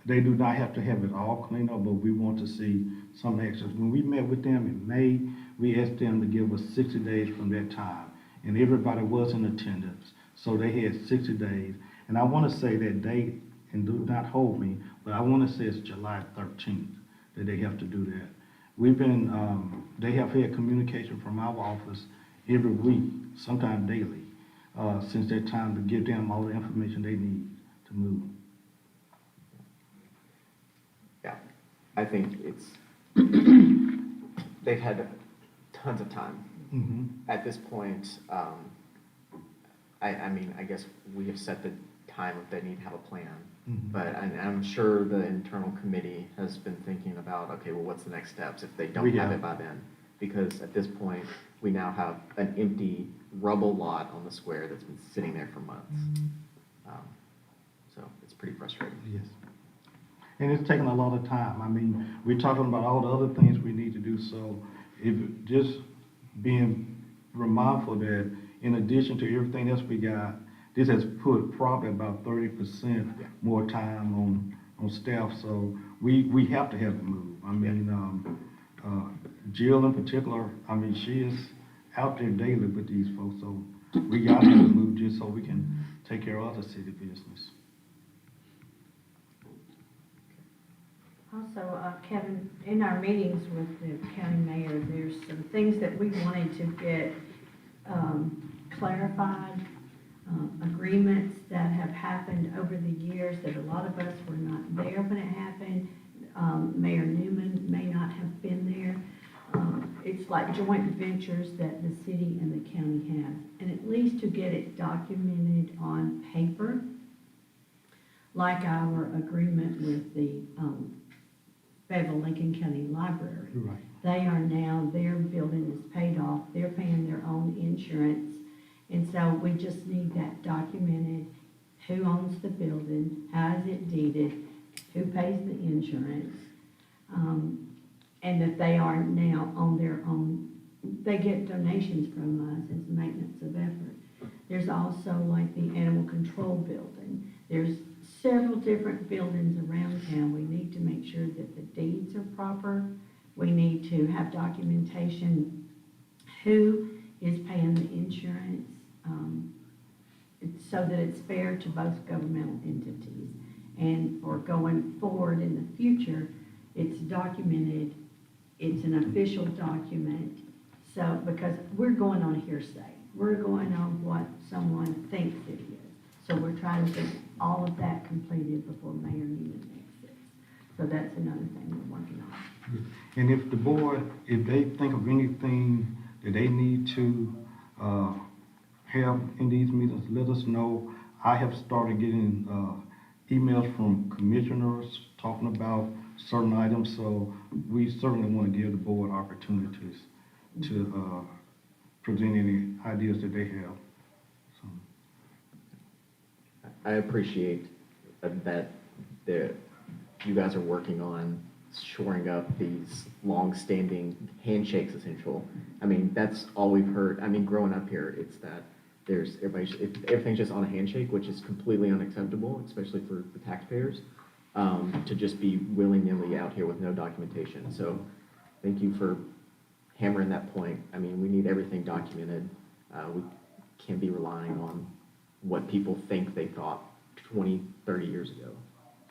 They do not have to have it all cleaned up, but we want to see some actions. When we met with them in May, we asked them to give us 60 days from that time, and everybody was in attendance. So they had 60 days. And I want to say that date, and do not hold me, but I want to say it's July 13th that they have to do that. We've been, they have had communication from our office every week, sometimes daily, since that time to give them all the information they need to move.
Yeah, I think it's, they've had tons of time.
Mm-hmm.
At this point, I mean, I guess we have set the time if they need to have a plan.
Mhm.
But I'm sure the internal committee has been thinking about, okay, well, what's the next steps if they don't
We
have
have.
it by then? Because at this point, we now have an empty rubble lot on the square that's been sitting there for months. So it's pretty frustrating.
Yes. And it's taking a lot of time. I mean, we're talking about all the other things we need to do, so if, just being mindful that in addition to everything else we got, this has put probably about 30% more time on staff, so we have to have it move. I mean, Jill in particular, I mean, she is out there daily with these folks, so we got to have it move just so we can take care of other city business.
Also, Kevin, in our meetings with the county mayor, there's some things that we wanted to get clarified, agreements that have happened over the years that a lot of us were not there when it happened. Mayor Newman may not have been there. It's like joint ventures that the city and the county have. And at least to get it documented on paper, like our agreement with the Fayetteville Lincoln County Library.
Right.
They are now, their building is paid off, they're paying their own insurance. And so we just need that documented, who owns the building, how is it deeded, who pays the insurance, and that they are now on their own, they get donations from us as maintenance of effort. There's also like the animal control building. There's several different buildings around town. We need to make sure that the deeds are proper. We need to have documentation, who is paying the insurance, so that it's fair to both governmental entities. And for going forward in the future, it's documented, it's an official document. So, because we're going on hearsay, we're going on what someone thinks it is. So we're trying to get all of that completed before Mayor Newman exits. So that's another thing we're working on.
And if the board, if they think of anything that they need to have in these meetings, let us know. I have started getting emails from commissioners talking about certain items, so we certainly want to give the board opportunities to present any ideas that they have. So.
I appreciate that you guys are working on shoring up these long-standing handshakes, essential. I mean, that's all we've heard. I mean, growing up here, it's that everything's just on a handshake, which is completely unacceptable, especially for the taxpayers, to just be willy-nilly out here with no documentation. So thank you for hammering that point. I mean, we need everything documented. We can't be relying on what people think they thought 20, 30 years ago.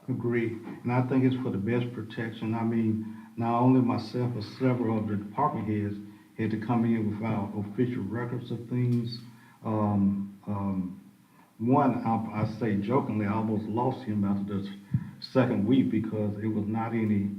Agree. And I think it's for the best protection. I mean, not only myself, but several of the department heads had to come in without official records of things. One, I say jokingly, I almost lost him after the second week because it was not any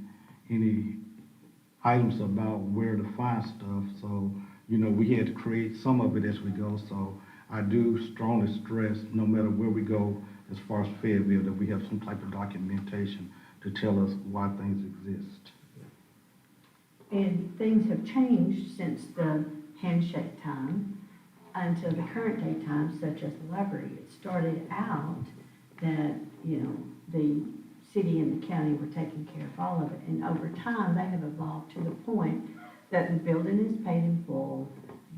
items about where to find stuff. So, you know, we had to create some of it as we go. So I do strongly stress, no matter where we go, as far as Fayetteville, that we have some type of documentation to tell us why things exist.
And things have changed since the handshake time until the current day time, such as the library. It started out that, you know, the city and the county were taking care of all of it. And over time, they have evolved to the point that the building is paid in full.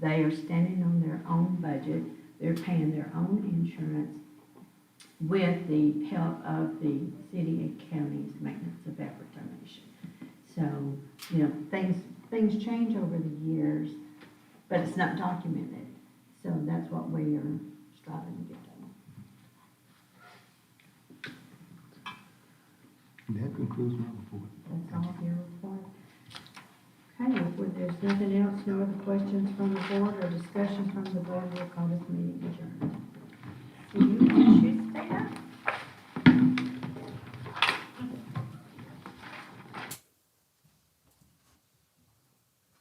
They are standing on their own budget. They're paying their own insurance with the help of the city and county's maintenance of effort donation. So, you know, things change over the years, but it's not documented. So that's what we are striving to get done.
And that concludes my report.
That's all of your report. Okay, if there's nothing else, no other questions from the board or discussions from the board, we'll call this meeting